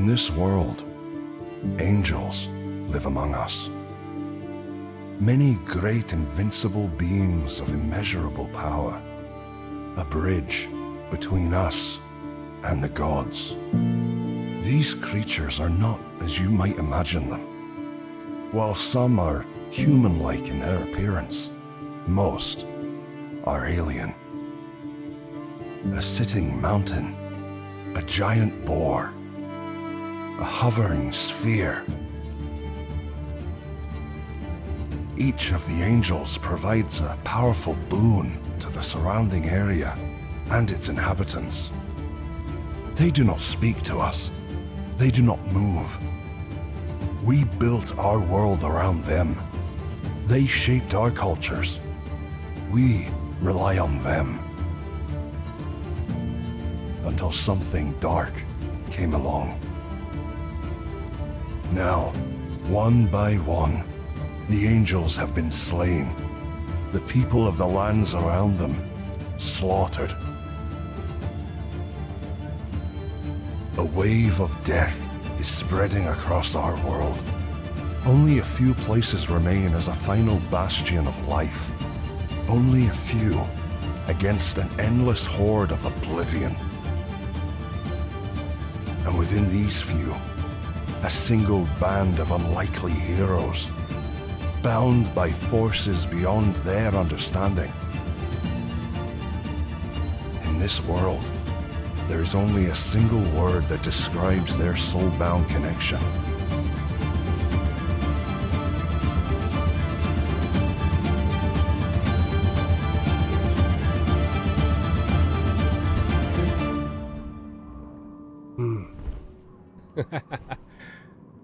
In this world, angels live among us. Many great invincible beings of immeasurable power, a bridge between us and the gods. These creatures are not as you might imagine them. While some are human-like in their appearance, most are alien. A sitting mountain, a giant boar, a hovering sphere. Each of the angels provides a powerful boon to the surrounding area and its inhabitants. They do not speak to us. They do not move. We built our world around them. They shaped our cultures. We rely on them. Until something dark came along. Now, one by one, the angels have been slain. The people of the lands around them slaughtered. A wave of death is spreading across our world. Only a few places remain as a final bastion of life. Only a few against an endless horde of oblivion. And within these few, a single band of unlikely heroes, bound by forces beyond their understanding. In this world, there is only a single word that describes their soul-bound connection.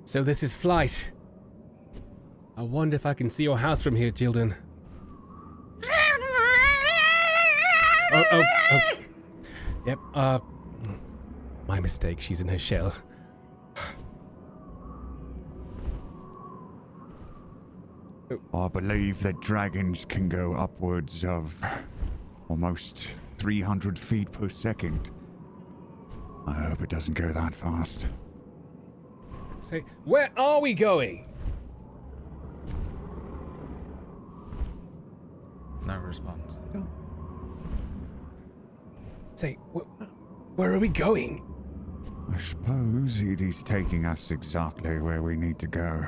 So this is flight. I wonder if I can see your house from here, children. Oh. Yep, my mistake, she's in her shell. I believe that dragons can go upwards of almost 300 feet per second. I hope it doesn't go that fast. Say, where are we going? No response. Say, where are we going? I suppose it is taking us exactly where we need to go.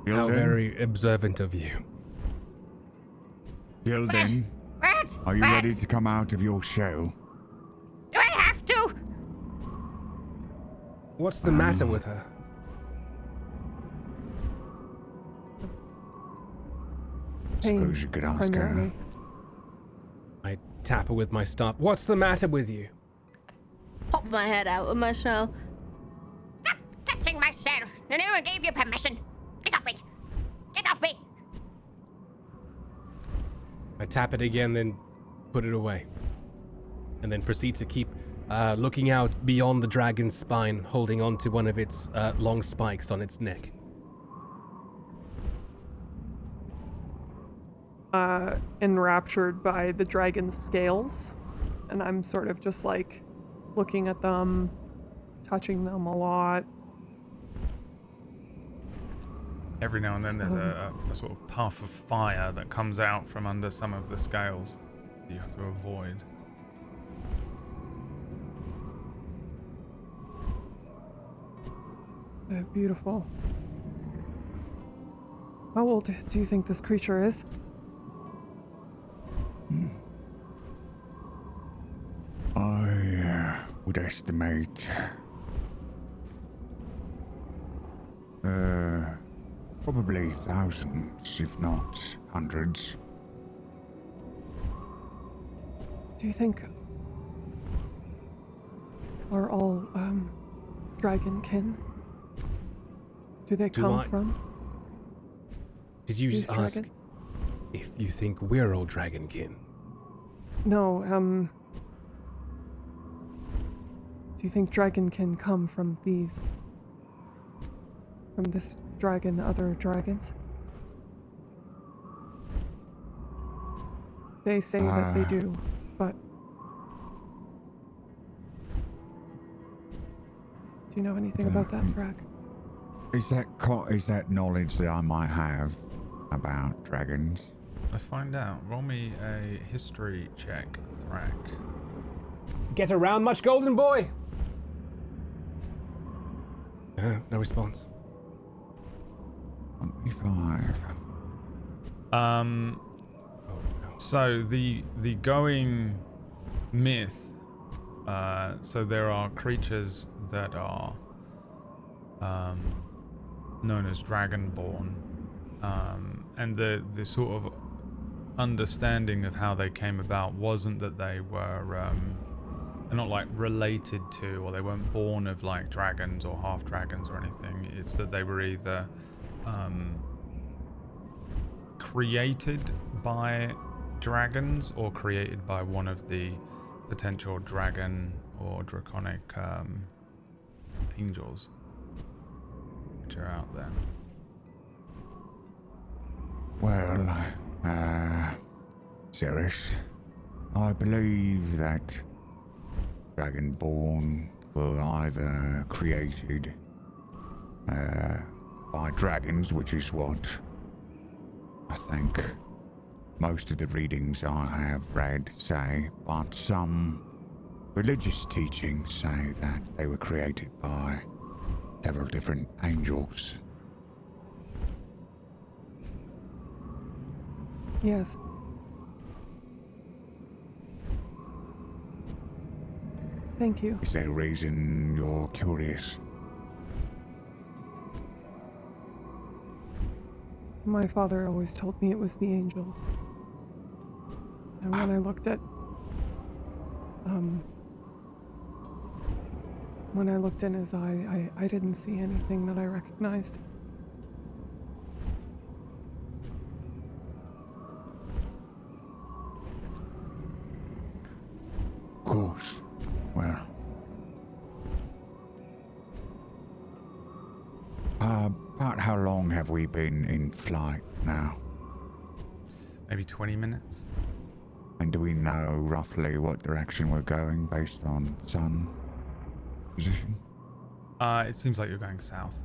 How very observant of you. Gildan, are you ready to come out of your shell? Do I have to? What's the matter with her? Suppose you could ask her. I tap her with my staff. What's the matter with you? Pop my head out of my shell. Stop touching my shell! No one gave you permission. Get off me! Get off me! I tap it again, then put it away. And then proceed to keep looking out beyond the dragon's spine, holding on to one of its long spikes on its neck. Enraptured by the dragon's scales, and I'm sort of just like looking at them, touching them a lot. Every now and then there's a sort of puff of fire that comes out from under some of the scales you have to avoid. Beautiful. How old do you think this creature is? I would estimate probably thousands, if not hundreds. Do you think are all dragonkin? Do they come from? Did you these ask dragons? if you think we're all dragonkin? No, do you think dragonkin come from these? From this dragon, other dragons? They say that they do, but you know anything about that, Thrak? Is that knowledge that I might have about dragons? Let's find out. Roll me a history check, Thrak. Get around much, golden boy? No response. 25. So the going myth. So there are creatures that are known as dragonborn, and the sort of understanding of how they came about wasn't that they were they're not like related to, or they weren't born of like dragons or half dragons or anything. It's that they were either created by dragons or created by one of the potential dragon or draconic angels which are out there. Well, Ceres, I believe that Dragonborn were either created by dragons, which is what I think most of the readings I have read say, but some religious teachings say that they were created by several different angels. Yes. Thank you. Is there a reason you're curious? My father always told me it was the angels. And when I looked at when I looked in his eye, I didn't see anything that I recognized. Of course. Well, about how long have we been in flight now? Maybe 20 minutes. And do we know roughly what direction we're going based on sun position? It seems like you're going south.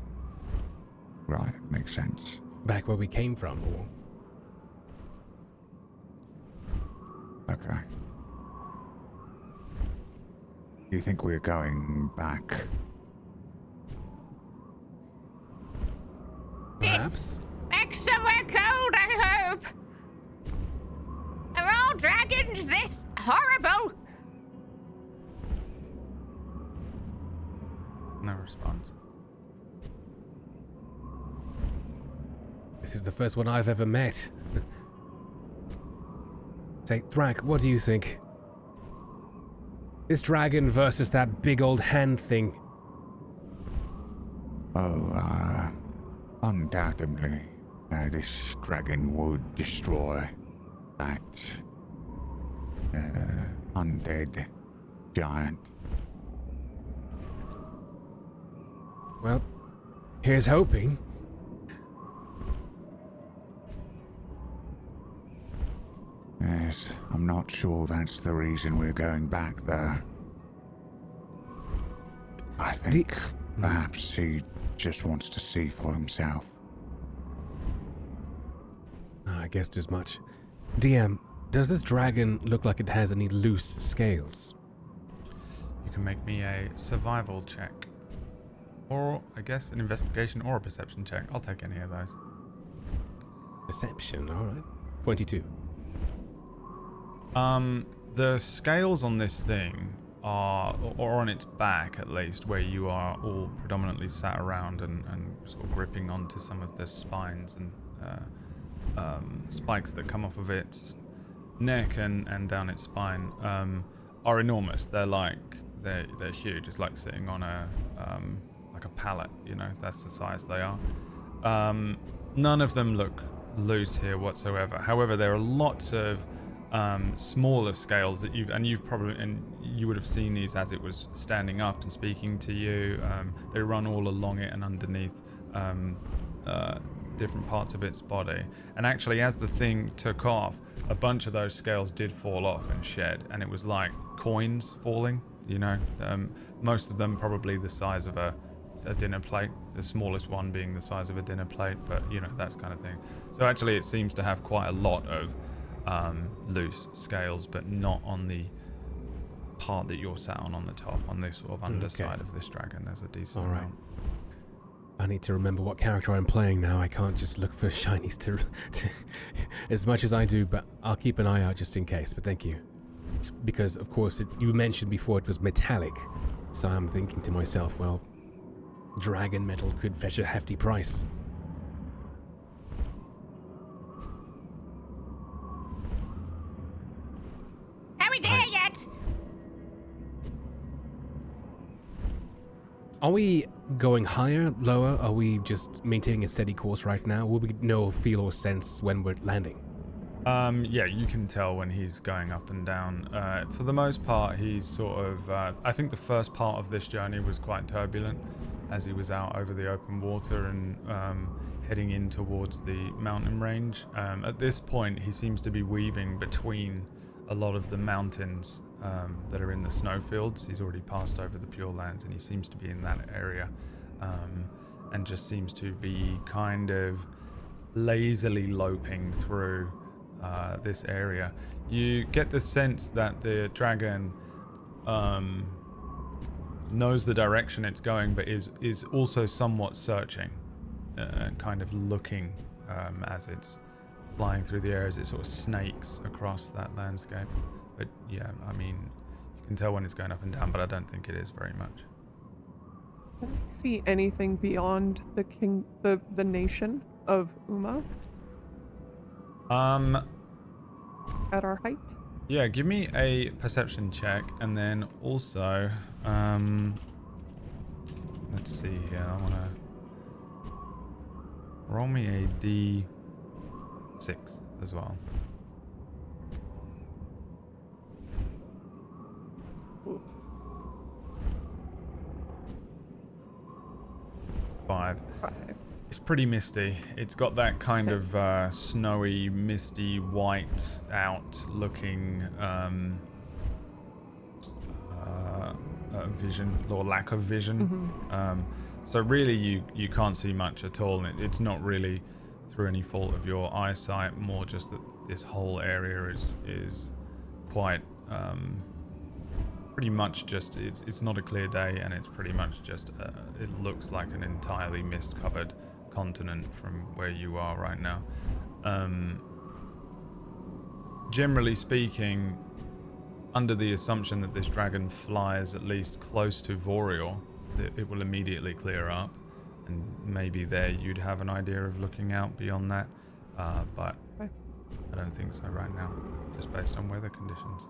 Right, makes sense. Back where we came from, or... Okay. Do you think we're going back? Perhaps? Back somewhere cold, I hope. Are all dragons this horrible? No response. This is the first one I've ever met. Say, Thrak, what do you think? This dragon versus that big old hand thing. Oh, undoubtedly, this dragon would destroy that undead giant. Well, here's hoping. Yes, I'm not sure that's the reason we're going back there. I think perhaps he just wants to see for himself. I guessed as much. DM, does this dragon look like it has any loose scales? You can make me a survival check. Or, I guess, an investigation or a perception check. I'll take any of those. Perception, alright. 22. The scales on this thing are, or on its back at least, where you are all predominantly sat around and sort of gripping onto some of the spines and spikes that come off of its neck and down its spine, are enormous. They're huge. It's like sitting on a pallet, you know, that's the size they are. None of them look loose here whatsoever. However, there are lots of smaller scales that you would have seen these as it was standing up and speaking to you. They run all along it and underneath different parts of its body. And actually, as the thing took off, a bunch of those scales did fall off and shed, and it was like coins falling. you know. Most of them probably the size of a dinner plate, the smallest one being the size of a dinner plate, but you know, that kind of thing. So actually it seems to have quite a lot of loose scales, but not on the part that you're sat on the top, on this sort of underside of this dragon. There's a decent amount. I need to remember what character I'm playing now. I can't just look for shinies to as much as I do, but I'll keep an eye out just in case. But thank you. It's because, of course, you mentioned before it was metallic. So I'm thinking to myself, well, dragon metal could fetch a hefty price. Are we there yet? Are we going higher, lower? Are we just maintaining a steady course right now? Will we know, feel, or sense when we're landing? Yeah, you can tell when he's going up and down. For the most part, he's sort of... I think the first part of this journey was quite turbulent as he was out over the open water and heading in towards the mountain range. At this point, he seems to be weaving between a lot of the mountains that are in the snowfields. He's already passed over the Pure Lands and he seems to be in that area and just seems to be kind of lazily loping through this area. You get the sense that the dragon knows the direction it's going, but is also somewhat searching, kind of looking as it's flying through the air, as it sort of snakes across that landscape. But yeah, I mean, you can tell when it's going up and down, but I don't think it is very much. Can we see anything beyond the nation of Uma? At our height? Yeah, give me a perception check, and then also, let's see here. I wanna roll me a D6 as well. Oof. 5. 5. It's pretty misty. It's got that kind of snowy, misty, white out looking vision, or lack of vision. So really you can't see much at all. It's not really through any fault of your eyesight, more just that this whole area is quite pretty much just, it's not a clear day, and it's pretty much just it looks like an entirely mist covered continent from where you are right now. Generally speaking, under the assumption that this dragon flies at least close to Vorior, it will immediately clear up, and maybe there you'd have an idea of looking out beyond that, but I don't think so right now, just based on weather conditions,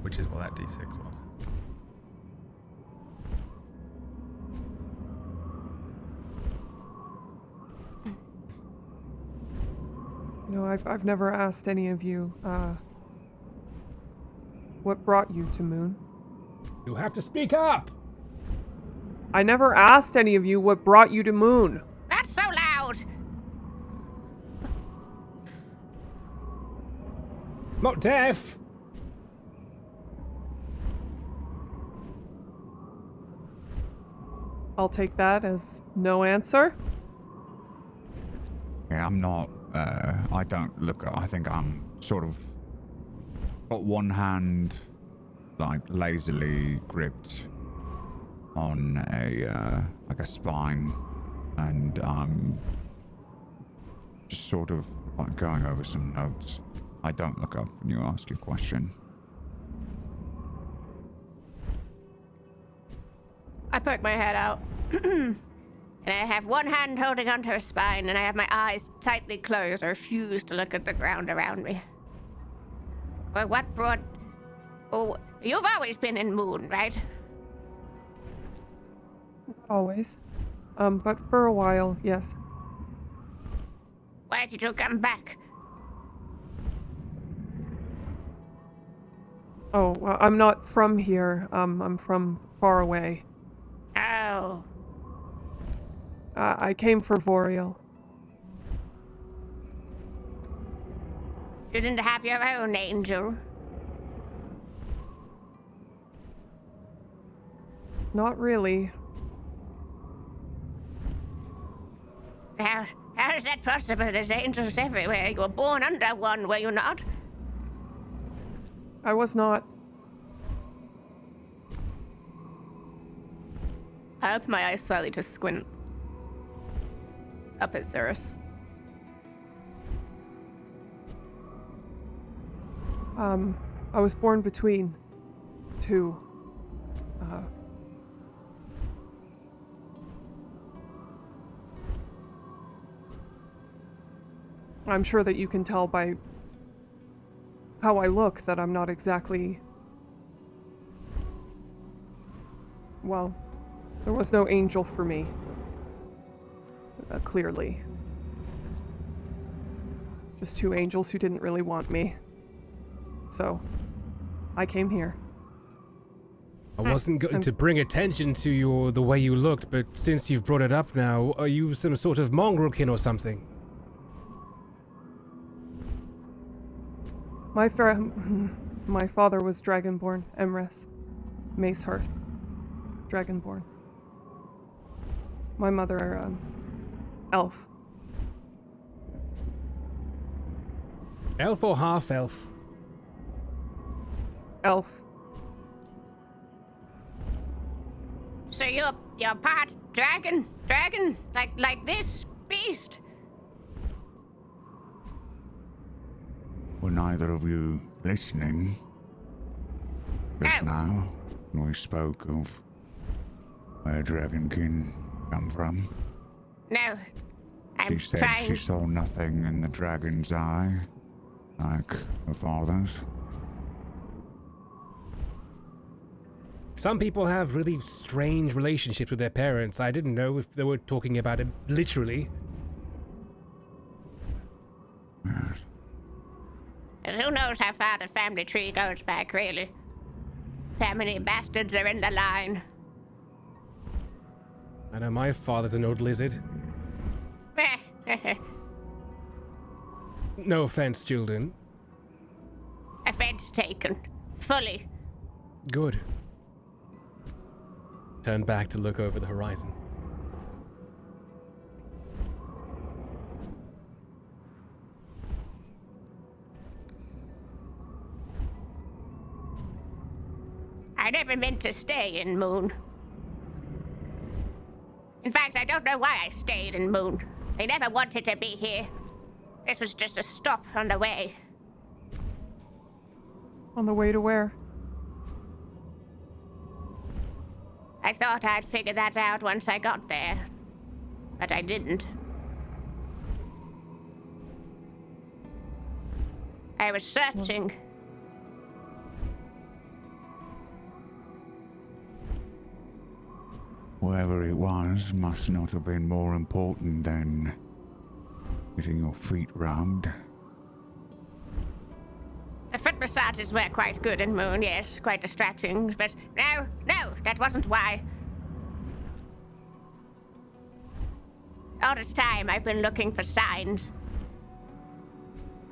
which is what that D6 was. No, I've never asked any of you, what brought you to Muun? You have to speak up! I never asked any of you what brought you to Muun. That's so loud. Not deaf! I'll take that as no answer. Yeah, I'm not, I don't look, I think I'm sort of got one hand like lazily gripped on a, like a spine, and just sort of like going over some notes. I don't look up when you ask your question. I poke my head out. And I have one hand holding onto her spine, and I have my eyes tightly closed. I refuse to look at the ground around me. Well, what brought... Oh, you've always been in Muun, right? Not always. But for a while, yes. Why did you come back? Oh, well, I'm not from here. I'm from far away. Oh. I came for Voriel. You didn't have your own angel. Not really. How is that possible? There's angels everywhere. You were born under one, were you not? I was not. I open my eyes slightly to squint up at Cirrus. I was born between two. I'm sure that you can tell by how I look that I'm not exactly... Well, there was no angel for me. Clearly. Just two angels who didn't really want me. So, I came here. I wasn't going to bring attention to the way you looked, but since you've brought it up now, are you some sort of mongrelkin or something? My father was Dragonborn, Emrys. Mace Hearth. Dragonborn. My mother, elf. Elf or half-elf? Elf. So you're part dragon, like this beast. Were neither of you listening just now when we spoke of where dragonkin come from? No, I'm She said trying. she saw nothing in the dragon's eye, like her father's. Some people have really strange relationships with their parents. I didn't know if they were talking about it literally. Yes. Who knows how far the family tree goes back, really? How many bastards are in the line? I know my father's an old lizard. No offense, children. Offense taken. Fully. Good. Turn back to look over the horizon. I never meant to stay in Muun. In fact, I don't know why I stayed in Muun. I never wanted to be here. This was just a stop on the way. On the way to where? I thought I'd figure that out once I got there, but I didn't. I was searching. Whoever it was must not have been more important than getting your feet rubbed. The foot massages were quite good in Muun, yes, quite distracting, but no, that wasn't why. All this time I've been looking for signs,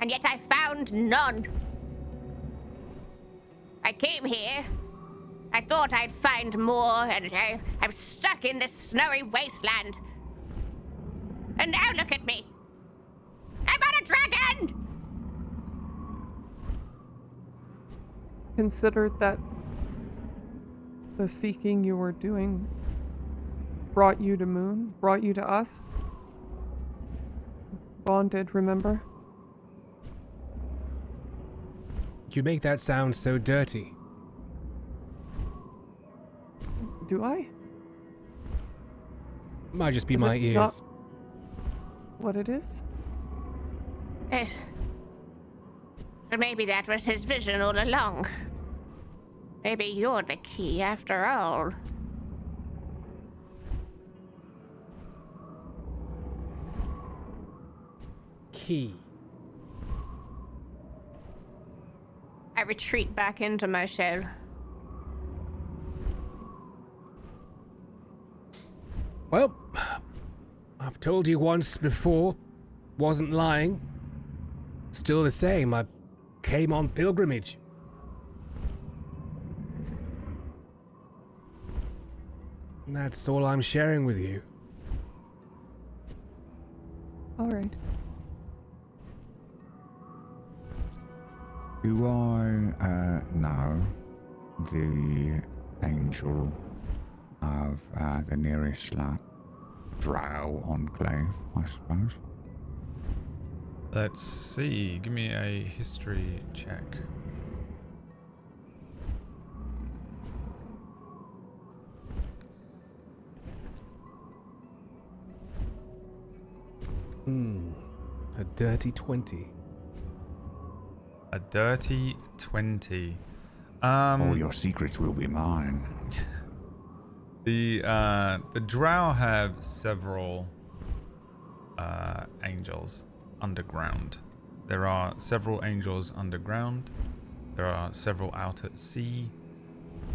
and yet I found none. I came here, I thought I'd find more, and I'm stuck in this snowy wasteland. And now look at me. I'm on a dragon! Considered that the seeking you were doing brought you to Muun, brought you to us? Bonded, remember? You make that sound so dirty. Do I? Might just be Is my it ears. not what it is? Yes. Or maybe that was his vision all along. Maybe you're the key after all. Key. I retreat back into my shell. Well, I've told you once before, wasn't lying. Still the same, I came on pilgrimage. That's all I'm sharing with you. All right. Do I know the angel of the nearest Drow enclave, I suppose? Let's see. Give me a history check. A dirty 20. A dirty 20. All your secrets will be mine. The Drow have several angels underground. There are several angels underground. There are several out at sea,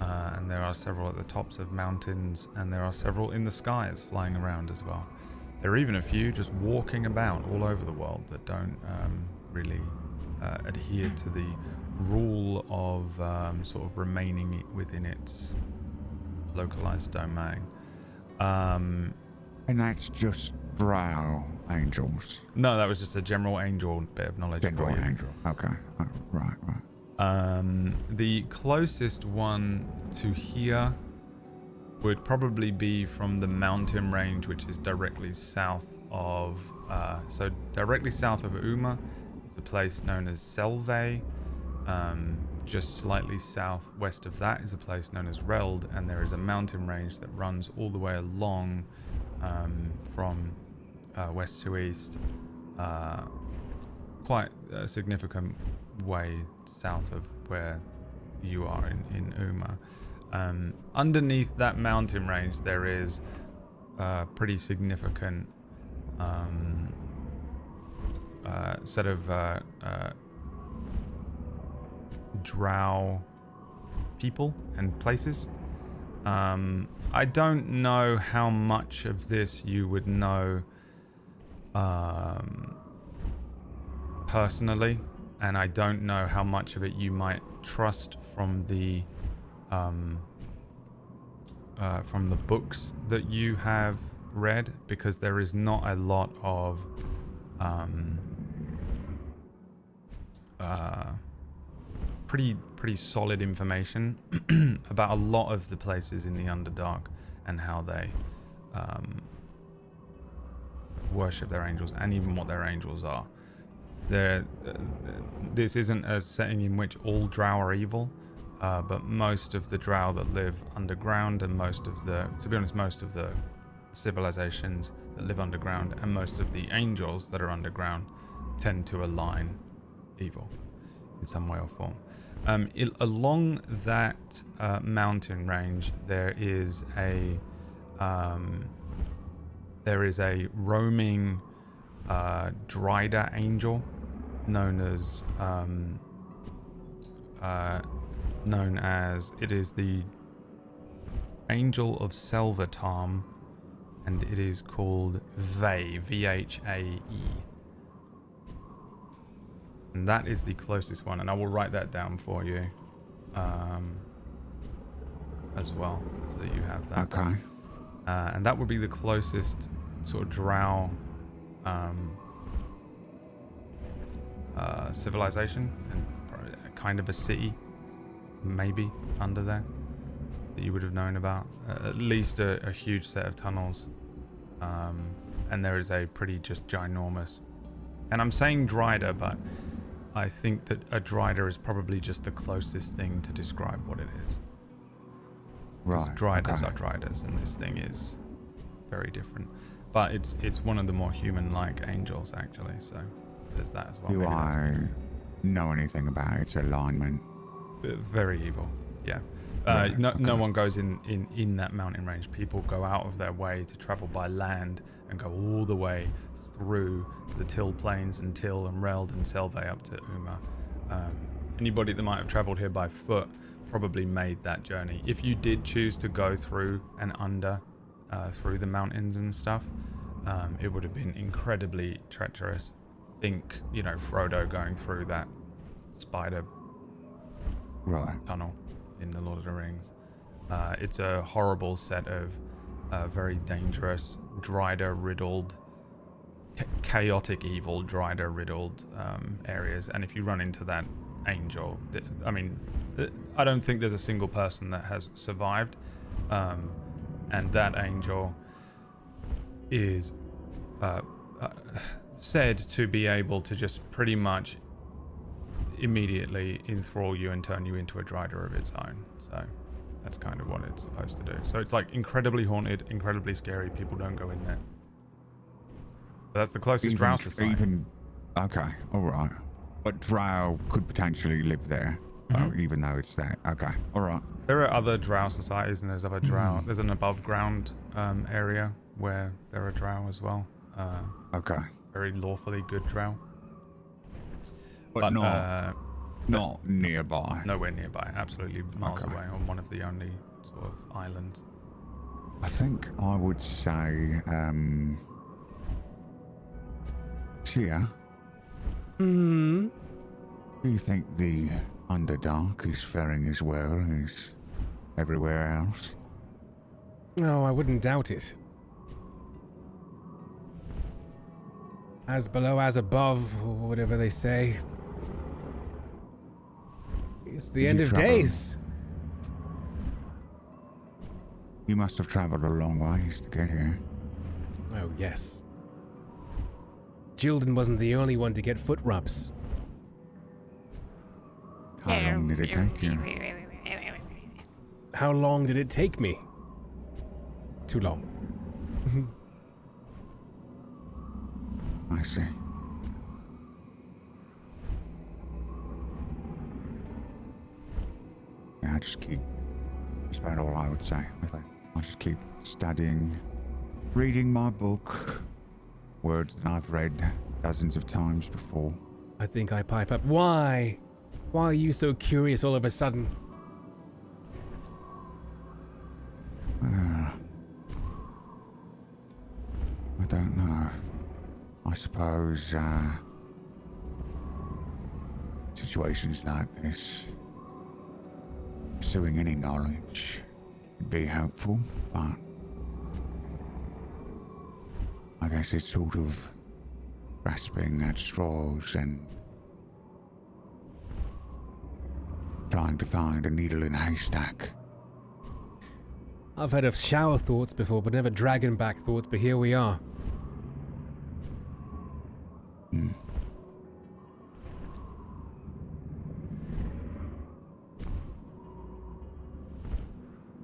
and there are several at the tops of mountains, and there are several in the skies flying around as well. There are even a few just walking about all over the world that don't really adhere to the rule of sort of remaining within its localized domain. And that's just Drow angels. No, that was just a general angel bit of knowledge General for you. angel. Okay. Oh, right. The closest one to here would probably be from the mountain range, which is directly south of, directly south of Uma is a place known as Selve. Just slightly southwest of that is a place known as Reld, and there is a mountain range that runs all the way along from west to east, quite a significant way south of where you are in Uma. Underneath that mountain range, there is a pretty significant set of Drow people and places. I don't know how much of this you would know personally, and I don't know how much of it you might trust from the books that you have read, because there is not a lot of pretty solid information about a lot of the places in the Underdark and how they worship their angels, and even what their angels are. This isn't a setting in which all Drow are evil, but most of the Drow that live underground, and most of the civilizations that live underground, and most of the angels that are underground tend to align evil in some way or form. Along that mountain range, there is a roaming Drider angel known as it is the Angel of Selvatarm, and it is called Vhae, Vhae. And that is the closest one, and I will write that down for you as well, so that you have that. Okay. And that would be the closest sort of Drow civilization, and probably kind of a city, maybe, under there, that you would have known about. At least a huge set of tunnels. And there is a pretty just ginormous... And I'm saying Drider, but I think that a Drider is probably just the closest thing to describe what it is. Because Driders are Driders, and this thing is very different. But it's one of the more human-like angels, actually, so there's that as well. Do I know anything about its alignment? Very evil, yeah. No one goes in that mountain range. People go out of their way to travel by land and go all the way through the Till Plains and Till and Reld and Selve up to Uma. Anybody that might have traveled here by foot probably made that journey. If you did choose to go through and under through the mountains and stuff, it would have been incredibly treacherous. Think, Frodo going through that spider tunnel in the Lord of the Rings. It's a horrible set of very dangerous, Dryder-riddled, chaotic evil, Dryder-riddled areas. And if you run into that angel, I mean, I don't think there's a single person that has survived. And that angel is said to be able to just pretty much immediately enthrall you and turn you into a Dryder of its own. So that's kind of what it's supposed to do. So it's like incredibly haunted, incredibly scary. People don't go in there. But that's the closest Drow society. Okay, all right. But Drow could potentially live there, even though it's there. Okay, all right. There are other Drow societies, and there's other Drow. There's an above ground area where there are Drow as well. Okay. Very lawfully good Drow. But not nearby. Nowhere nearby. Absolutely miles away on one of the only sort of islands. I think I would say, Tia. Do you think the Underdark is faring as well as everywhere else? No, I wouldn't doubt it. As below, as above, or whatever they say. It's the end of days. You must have traveled a long ways to get here. Oh, yes. Jilden wasn't the only one to get foot rubs. How long did it take you? How long did it take me? Too long. I see. Yeah, that's about all I would say. I just keep studying, reading my book, words that I've read dozens of times before. I think I pipe up. Why? Why are you so curious all of a sudden? I don't know. I suppose, situations like this, pursuing any knowledge would be helpful, but I guess it's sort of grasping at straws and trying to find a needle in a haystack. I've heard of shower thoughts before, but never dragonback thoughts, but here we are.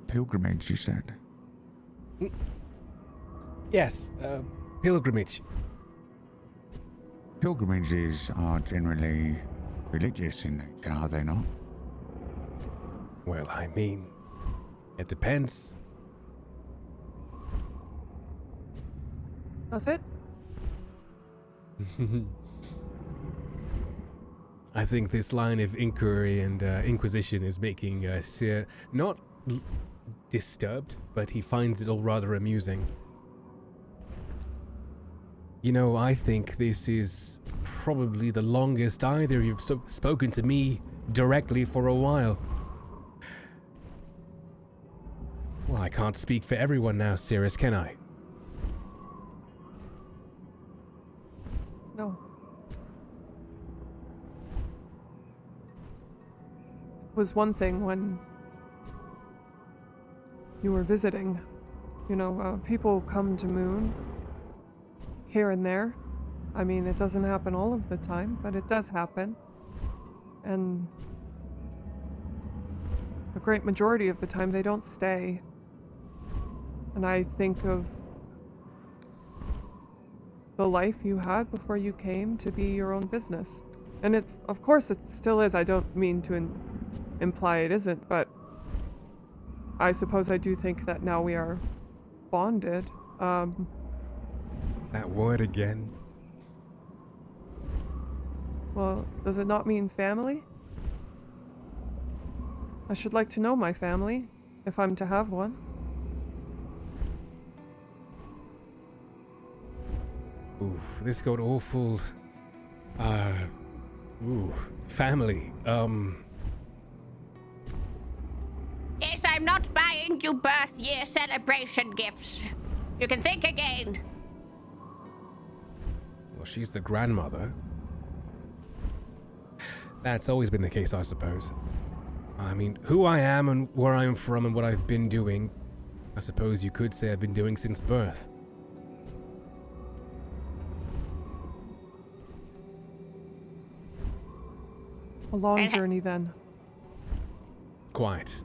Pilgrimage, you said? Yes, pilgrimage. Pilgrimages are generally religious in nature, are they not? Well, I mean, it depends. That's it? I think this line of inquiry and inquisition is making Seer not disturbed, but he finds it all rather amusing. You know, I think this is probably the longest either of you have spoken to me directly for a while. Well, I can't speak for everyone now, Cirrus, can I? No. It was one thing when you were visiting. You know, people come to Muun here and there. I mean, it doesn't happen all of the time, but it does happen. And a great majority of the time they don't stay. And I think of the life you had before you came to be your own business. And it, of course, it still is. I don't mean to imply it isn't, but I suppose I do think that now we are bonded. That word again. Well, does it not mean family? I should like to know my family, if I'm to have one. Ooh, this got awful. Family. Yes, I'm not buying buying you birth year celebration gifts. You can think again. Well, she's the grandmother. That's always been the case, I suppose. I mean, who I am and where I'm from and what I've been doing, I suppose you could say I've been doing since birth. A long journey then. Quite.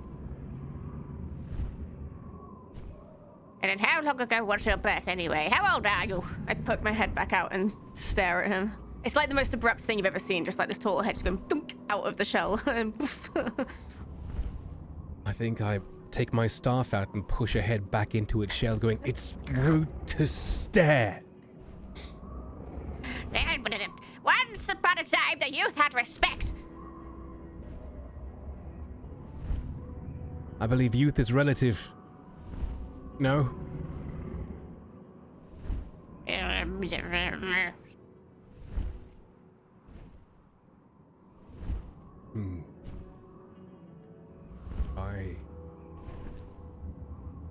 And then how long ago was your birth anyway? How old are you? I poke my head back out and stare at him. It's like the most abrupt thing you've ever seen, just like this tall head just going thunk out of the shell. And poof. I think I take my staff out and push her head back into its shell, going, "It's rude to stare." Once upon a time, the youth had respect. I believe youth is relative. No?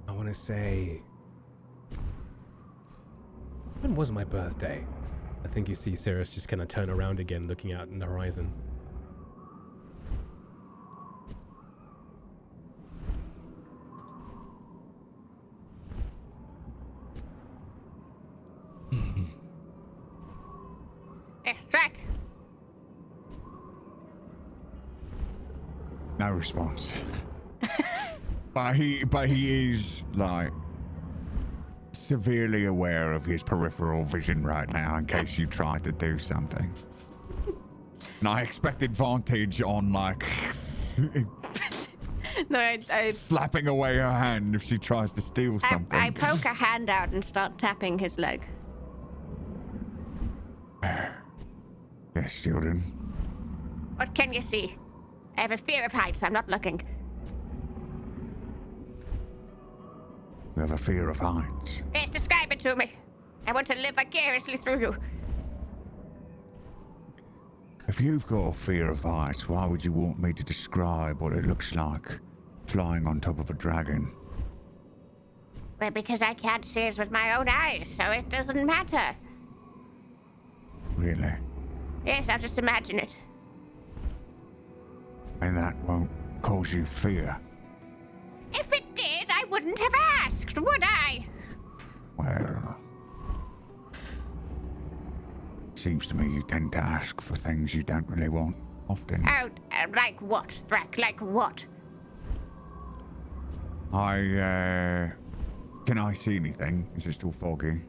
I want to say... When was my birthday? I think you see Cirrus just kind of turn around again, looking out in the horizon. Strike. No response. but he is like severely aware of his peripheral vision right now in case you tried to do something. And I expect advantage on like No, I slapping away her hand if she tries to steal something. I poke a hand out and start tapping his leg. Yes, children. What can you see? I have a fear of heights. I'm not looking. We have a fear of heights. Yes, describe it to me. I want to live vicariously through you. If you've got a fear of heights, why would you want me to describe what it looks like flying on top of a dragon? Well, because I can't see it with my own eyes, so it doesn't matter. Really? Yes, I'll just imagine it. And that won't cause you fear? If it did, I wouldn't have asked, would I? Well... Seems to me you tend to ask for things you don't really want, often. Oh, like what, Thrak? Like what? Can I see anything? Is it still foggy?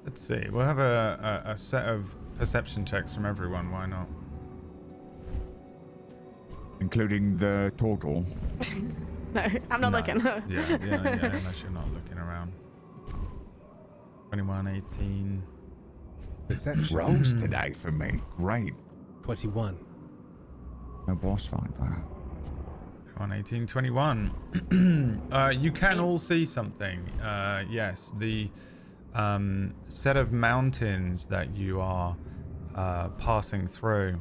Let's see. We'll have a set of perception checks from everyone. Why not? Including the total. no, I'm not No. looking. yeah, unless you're not looking around. 21, 18. Perception. Rolls today for me. Great. 21. No boss fight though. 21, 18, 21. You can all see something. Yes, the set of mountains that you are passing through,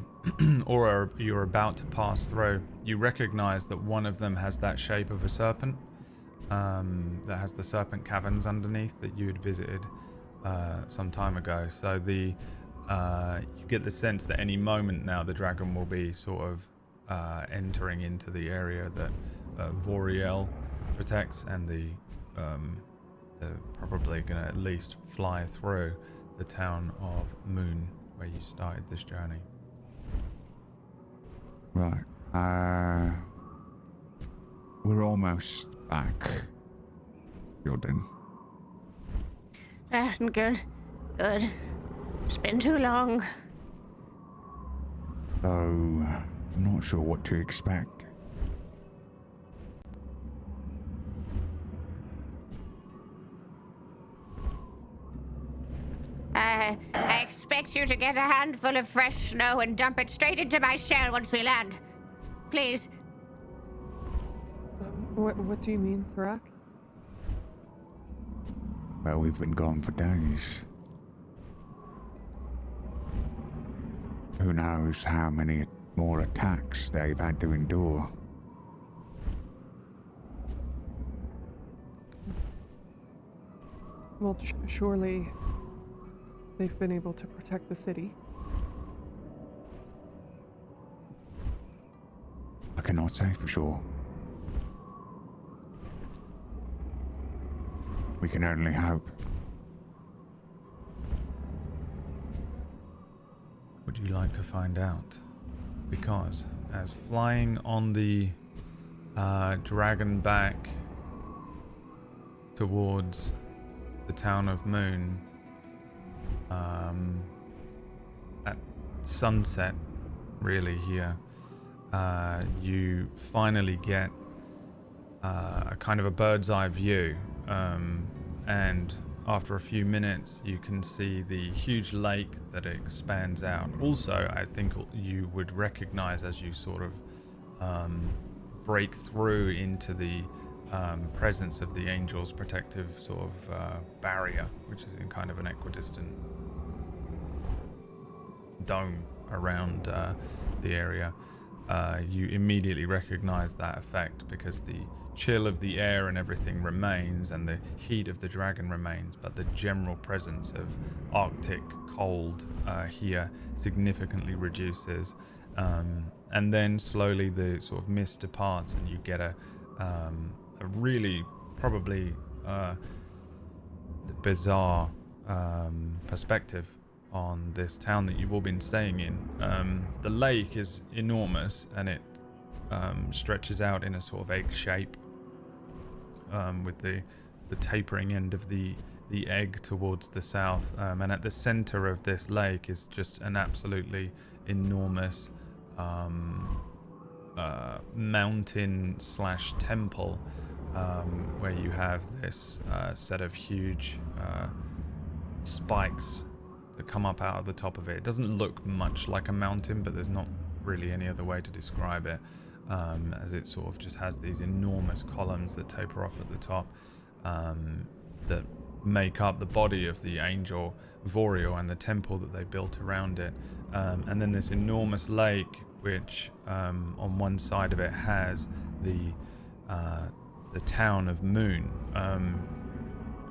or you're about to pass through, you recognize that one of them has that shape of a serpent, that has the serpent caverns underneath that you had visited some time ago. So you get the sense that any moment now the dragon will be sort of entering into the area that Voriel protects, and they're probably going to at least fly through the town of Muun, where you started this journey. Right. We're almost back. Jordan. That's good. Good. It's been too long. Though I'm not sure what to expect. I expect you to get a handful of fresh snow and dump it straight into my shell once we land. Please. What do you mean, Thrak? Well, we've been gone for days. Who knows how many more attacks they've had to endure. Well, surely they've been able to protect the city. I cannot say for sure. We can only hope. Would you like to find out? Because as flying on the dragonback towards the town of Muun at sunset, really here, you finally get a kind of a bird's eye view, and after a few minutes you can see the huge lake that expands out. Also, I think you would recognize as you sort of break through into the presence of the angel's protective sort of barrier, which is in kind of an equidistant dome around the area. You immediately recognize that effect because the chill of the air and everything remains, and the heat of the dragon remains, but the general presence of Arctic cold here significantly reduces. And then slowly the sort of mist departs, and you get a really probably bizarre perspective on this town that you've all been staying in. The lake is enormous, and it stretches out in a sort of egg shape, with the tapering end of the egg towards the south. And at the center of this lake is just an absolutely enormous mountain / temple, where you have this set of huge spikes that come up out of the top of it. It doesn't look much like a mountain, but there's not really any other way to describe it, as it sort of just has these enormous columns that taper off at the top, that make up the body of the angel Voriel and the temple that they built around it. And then this enormous lake, which on one side of it has the town of Muun.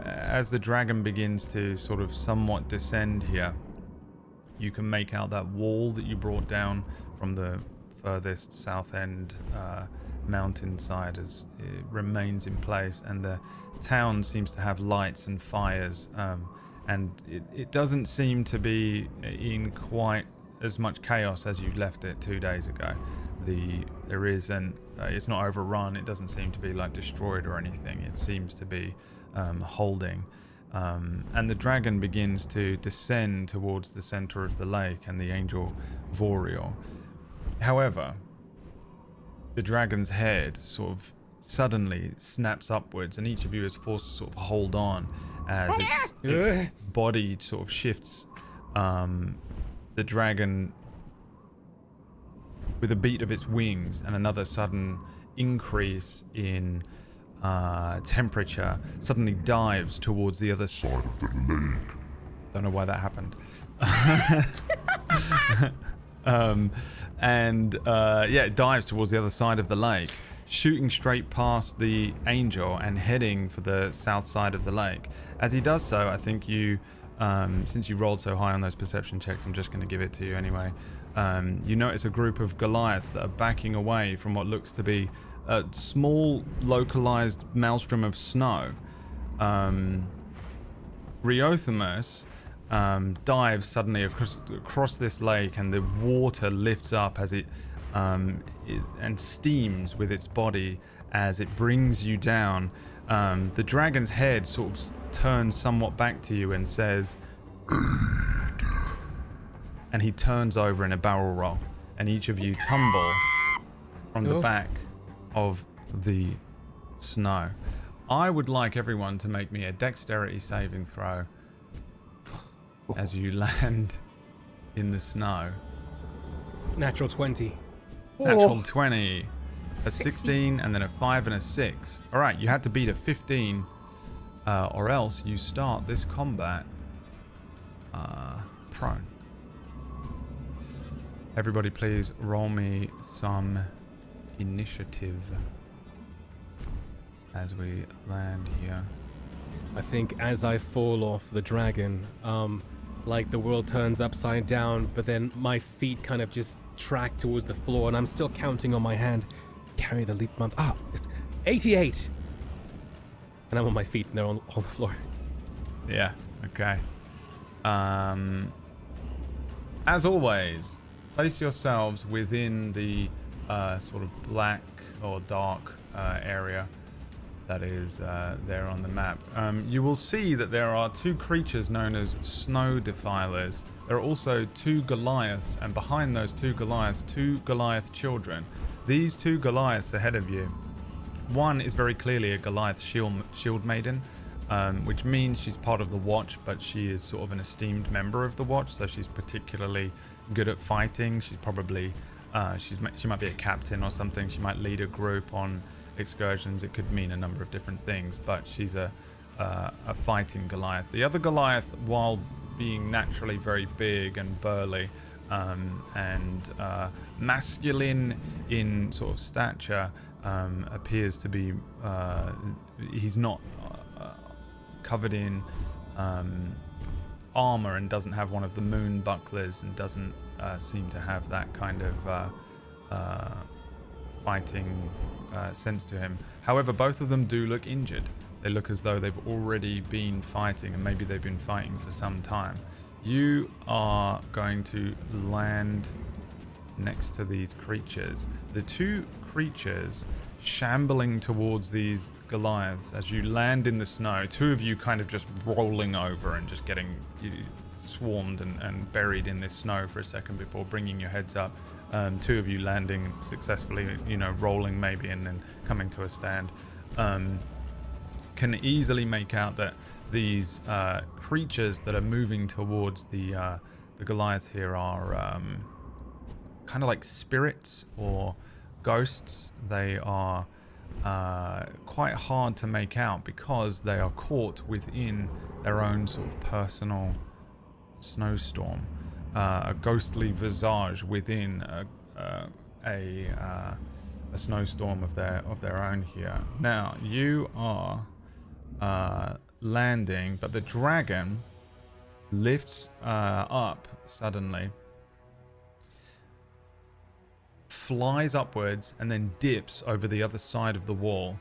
As the dragon begins to sort of somewhat descend here, you can make out that wall that you brought down from the furthest south end mountainside as it remains in place, and the town seems to have lights and fires, and it doesn't seem to be in quite as much chaos as you left it 2 days ago. There isn't, it's not overrun, it doesn't seem to be like destroyed or anything. It seems to be holding, and the dragon begins to descend towards the center of the lake and the angel Voriel. However, the dragon's head sort of suddenly snaps upwards, and each of you is forced to sort of hold on as its body sort of shifts. The dragon, with a beat of its wings and another sudden increase in temperature, suddenly dives towards the other side of the lake. Don't know why that happened. It dives towards the other side of the lake, shooting straight past the angel and heading for the south side of the lake. As he does so, I think you, since you rolled so high on those perception checks, I'm just going to give it to you anyway. You notice a group of goliaths that are backing away from what looks to be a small localized maelstrom of snow. Riothemus dives suddenly across this lake, and the water lifts up as it and steams with its body as it brings you down. The dragon's head sort of turns somewhat back to you and says, and he turns over in a barrel roll, and each of you tumble from the back of the snow. I would like everyone to make me a dexterity saving throw as you land in the snow. Natural 20. Natural 20. A 16 and then a 5 and a 6. Alright, you had to beat a 15 or else you start this combat prone. Everybody please roll me some initiative as we land here. I think as I fall off the dragon, like the world turns upside down, but then my feet kind of just track towards the floor, and I'm still counting on my hand. Carry the leap month. 88! And I'm on my feet, and they're on the floor. Yeah, okay. As always, place yourselves within the sort of black or dark area that is there on the map. You will see that there are 2 creatures known as snow defilers. There are also 2 goliaths, and behind those 2 goliaths, 2 goliath children. These 2 goliaths ahead of you, one is very clearly a goliath shield maiden, which means she's part of the watch, but she is sort of an esteemed member of the watch, so she's particularly good at fighting. She's probably she might be a captain or something. She might lead a group on excursions. It could mean a number of different things, but she's a fighting Goliath. The other Goliath, while being naturally very big and burly and masculine in sort of stature, appears to be he's not covered in armor and doesn't have one of the Muun bucklers and doesn't seem to have that kind of fighting sense to him. However, both of them do look injured. They look as though they've already been fighting, and maybe they've been fighting for some time. You are going to land next to these creatures. The 2 creatures shambling towards these Goliaths as you land in the snow. 2 of you kind of just rolling over and just getting swarmed and buried in this snow for a second before bringing your heads up. 2 of you landing successfully, rolling maybe and then coming to a stand. Can easily make out that these creatures that are moving towards the Goliaths here are kind of like spirits or ghosts. They are quite hard to make out because they are caught within their own sort of personal snowstorm. A ghostly visage within a snowstorm of their own here. Now you are landing, but the dragon lifts up suddenly, flies upwards, and then dips over the other side of the wall.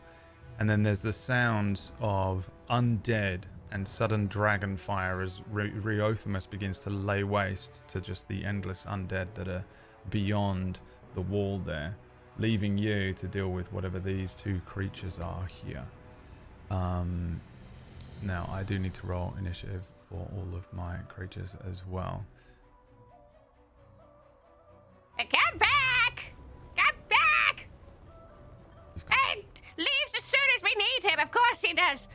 And then there's the sounds of undead and sudden dragon fire as Reothamus begins to lay waste to just the endless undead that are beyond the wall there, leaving you to deal with whatever these 2 creatures are here. Now, I do need to roll initiative for all of my creatures as well. Come back! Come back! And leaves as soon as we need him. Of course he does.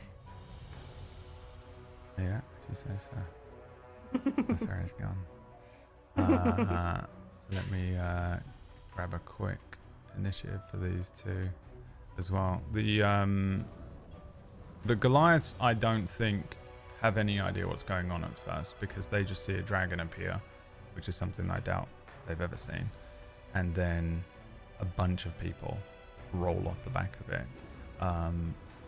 Yeah, if you say so. That's where he's gone. Let me grab a quick initiative for these 2 as well. The Goliaths, I don't think, have any idea what's going on at first, because they just see a dragon appear, which is something I doubt they've ever seen. And then a bunch of people roll off the back of it.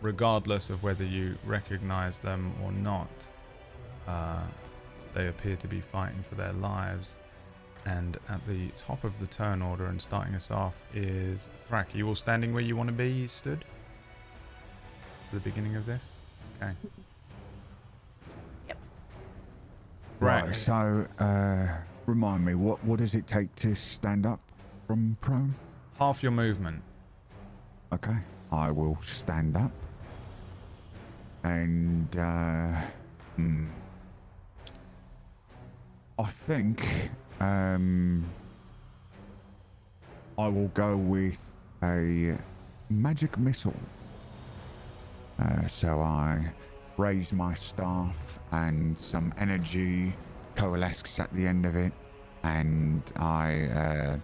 Regardless of whether you recognize them or not, they appear to be fighting for their lives. And at the top of the turn order and starting us off is Thrak. Are you all standing where you want to be stood? At the beginning of this? Okay. Yep. Right, so remind me, what does it take to stand up from prone? Half your movement. Okay, I will stand up. And I think I will go with a magic missile. So I raise my staff and some energy coalesces at the end of it, and I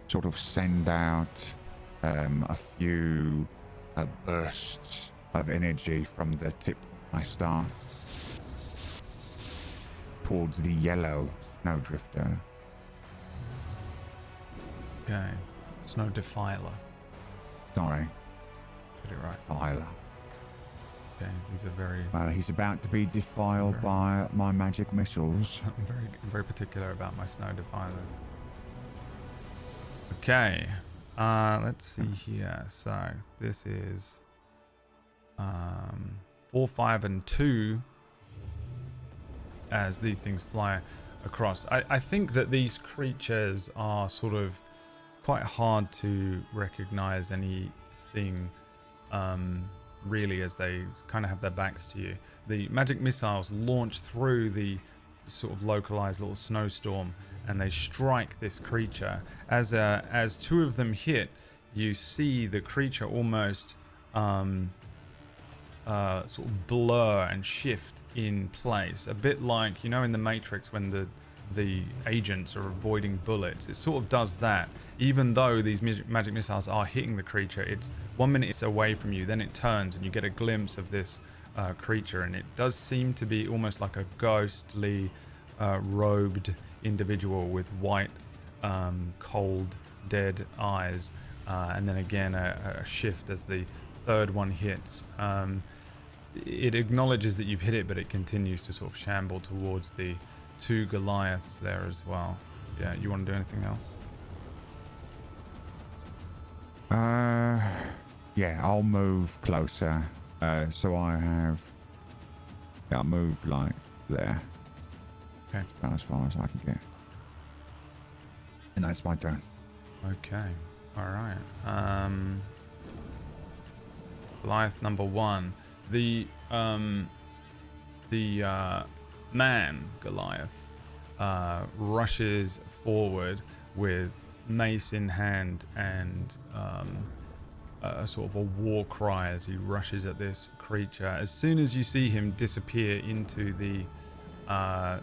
sort of send out a few bursts of energy from the tip of my staff towards the yellow snowdrifter. Okay. Snow defiler. Sorry, Get it right. Filer. Okay, these are very, Well, he's about to be defiled by my magic missiles. I'm very particular about my snow defilers. Okay, let's see here. So this is 4, 5, and 2 as these things fly across. I think that these creatures are sort of quite hard to recognize anything really, as they kind of have their backs to you. The magic missiles launch through the sort of localized little snowstorm, and they strike this creature. As two of them hit, you see the creature almost sort of blur and shift in place, a bit like, you know, in the Matrix when the agents are avoiding bullets. It sort of does that. Even though these magic missiles are hitting the creature, it's 1 minute it's away from you, then it turns and you get a glimpse of this creature, and it does seem to be almost like a ghostly robed individual with white cold dead eyes, and then again a shift as the third one hits. It acknowledges that you've hit it, but it continues to sort of shamble towards the 2 goliaths there as well. Yeah, you want to do anything else? Yeah, I'll move closer. So I have... Yeah, I'll move like there. Okay. About as far as I can get. And that's my turn. Okay. All right. Goliath number 1. The man Goliath rushes forward with mace in hand and a sort of a war cry as he rushes at this creature. As soon as you see him disappear into the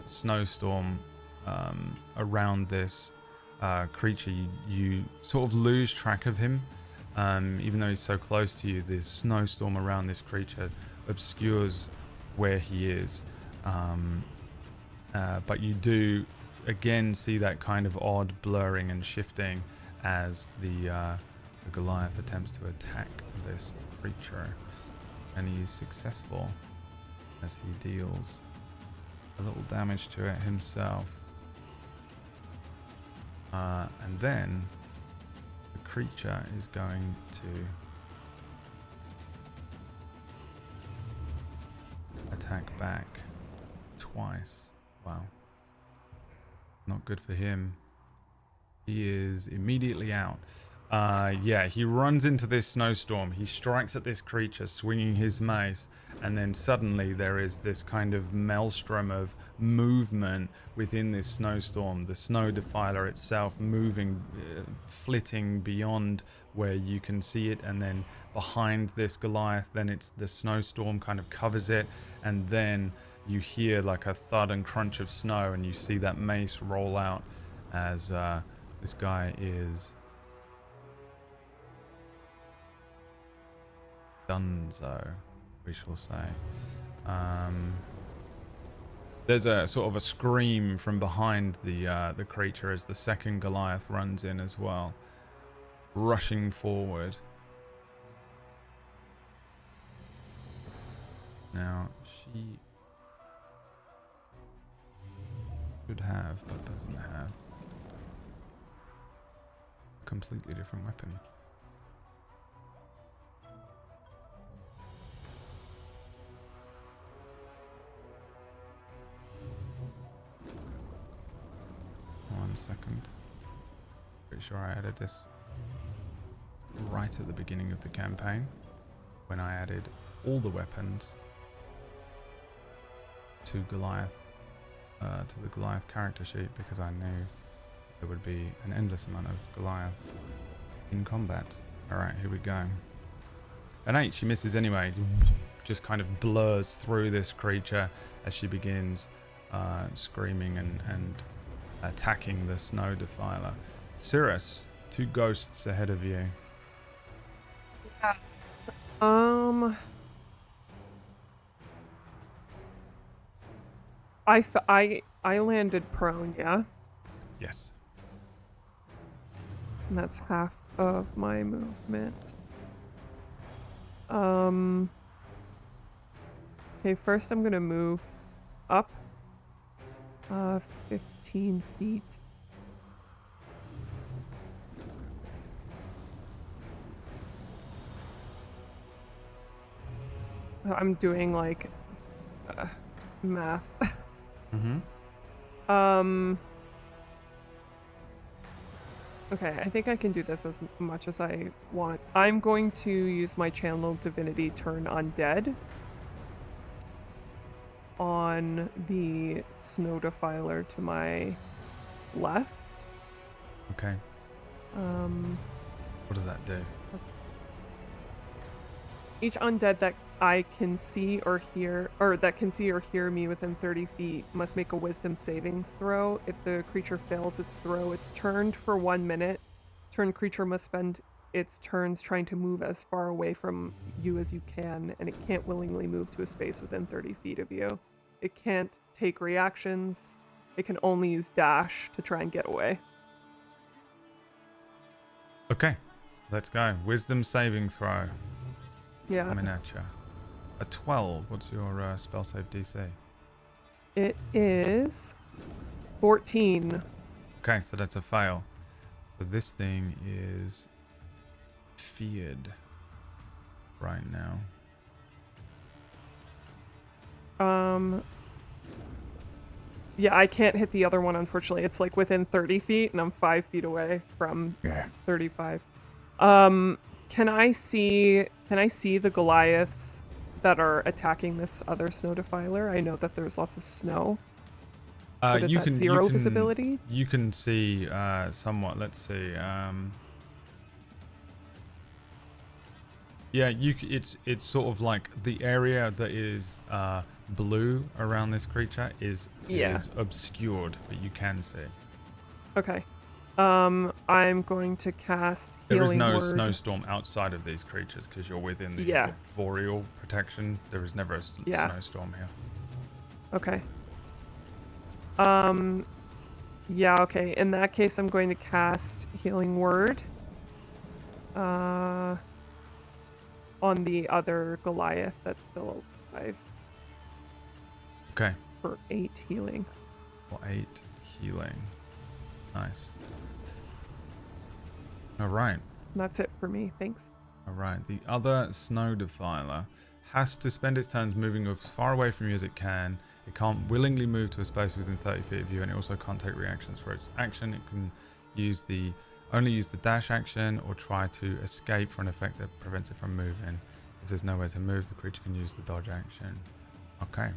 snowstorm around this creature, you sort of lose track of him. Even though he's so close to you, the snowstorm around this creature obscures where he is. But you do again see that kind of odd blurring and shifting as the Goliath attempts to attack this creature, and he is successful as he deals a little damage to it himself. And then the creature is going to attack back twice. Wow. Not good for him. He is immediately out. Yeah, he runs into this snowstorm. He strikes at this creature, swinging his mace, and then suddenly there is this kind of maelstrom of movement within this snowstorm. The snow defiler itself moving, flitting beyond where you can see it, and then behind this Goliath, then it's the snowstorm kind of covers it, and then you hear like a thud and crunch of snow, and you see that mace roll out as this guy is Dunzo, we shall say. There's a sort of a scream from behind the creature as the second Goliath runs in as well, rushing forward. Now she should have, but doesn't have, a completely different weapon. One second. Pretty sure I added this right at the beginning of the campaign when I added all the weapons to Goliath, to the Goliath character sheet, because I knew there would be an endless amount of Goliaths in combat. Alright, here we go. An 8, she misses anyway. Just kind of blurs through this creature as she begins screaming and attacking the snow defiler. Cirrus, 2 ghosts ahead of you. I landed prone, yeah? Yes. And that's half of my movement. Okay, first I'm gonna move up 15 feet. I'm doing like math. Okay, I think I can do this as much as I want. I'm going to use my channel divinity turn undead on the snow defiler to my left. Okay. What does that do? Each undead that I can see or hear, or that can see or hear me within 30 feet must make a wisdom savings throw. If the creature fails its throw, it's turned for 1 minute. Turned creature must spend its turns trying to move as far away from you as you can, and it can't willingly move to a space within 30 feet of you. It can't take reactions. It can only use dash to try and get away. Okay, let's go. Wisdom saving throw. Yeah. Coming at you. A 12. What's your spell save DC? It is 14. Okay, so that's a fail. So this thing is feared right now. Yeah, I can't hit the other one, unfortunately. It's like within 30 feet, and I'm 5 feet away from 35. Can I see the goliaths that are attacking this other snow defiler? I know that there's lots of snow. But is that zero visibility? You can see somewhat. Let's see. Yeah, it's sort of like the area that is blue around this creature is obscured, but you can see. Okay. I'm going to cast Healing There is no Word. snowstorm outside of these creatures because you're within the boreal protection. There is never a snowstorm here. Okay. Yeah, okay. In that case, I'm going to cast Healing Word on the other Goliath that's still alive. Okay. For 8 healing. For 8 healing. Nice. All right. That's it for me. Thanks. All right. The other snow defiler has to spend its turns moving as far away from you as it can. It can't willingly move to a space within 30 feet of you, and it also can't take reactions for its action. It can only use the dash action or try to escape for an effect that prevents it from moving. If there's nowhere to move, the creature can use the dodge action. Okay.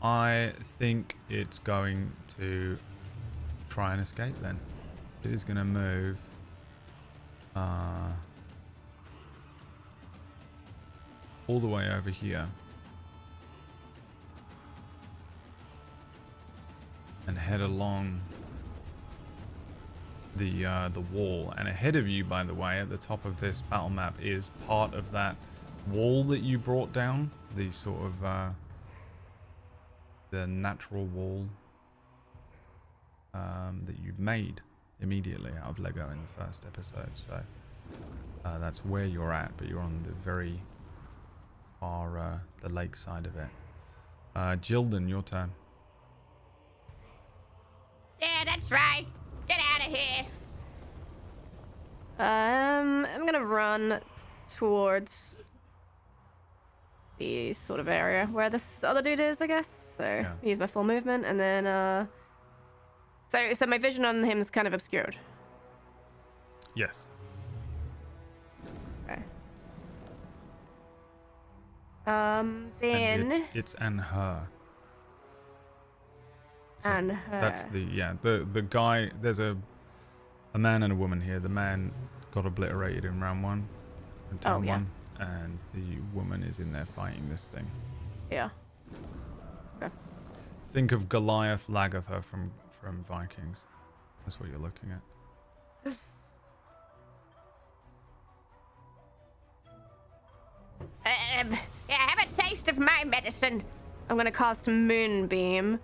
I think it's going to try and escape then. It is going to move all the way over here. And head along the wall. And ahead of you, by the way, at the top of this battle map is part of that wall that you brought down. The sort of the natural wall that you made immediately out of Lego in the first episode. So that's where you're at, but you're on the very far the lake side of it. Jildan, your turn. Yeah, that's right. Get out of here. I'm gonna run towards the sort of area where this other dude is, I guess. So use my full movement, and then so my vision on him is kind of obscured. Yes. Okay. Then and it's and her. So and her. That's the guy. There's a man and a woman here. The man got obliterated in round 1 and turn 1, and the woman is in there fighting this thing. Yeah. Okay. Think of Goliath Lagatha from Vikings. That's what you're looking at. Have a taste of my medicine. I'm gonna cast Moonbeam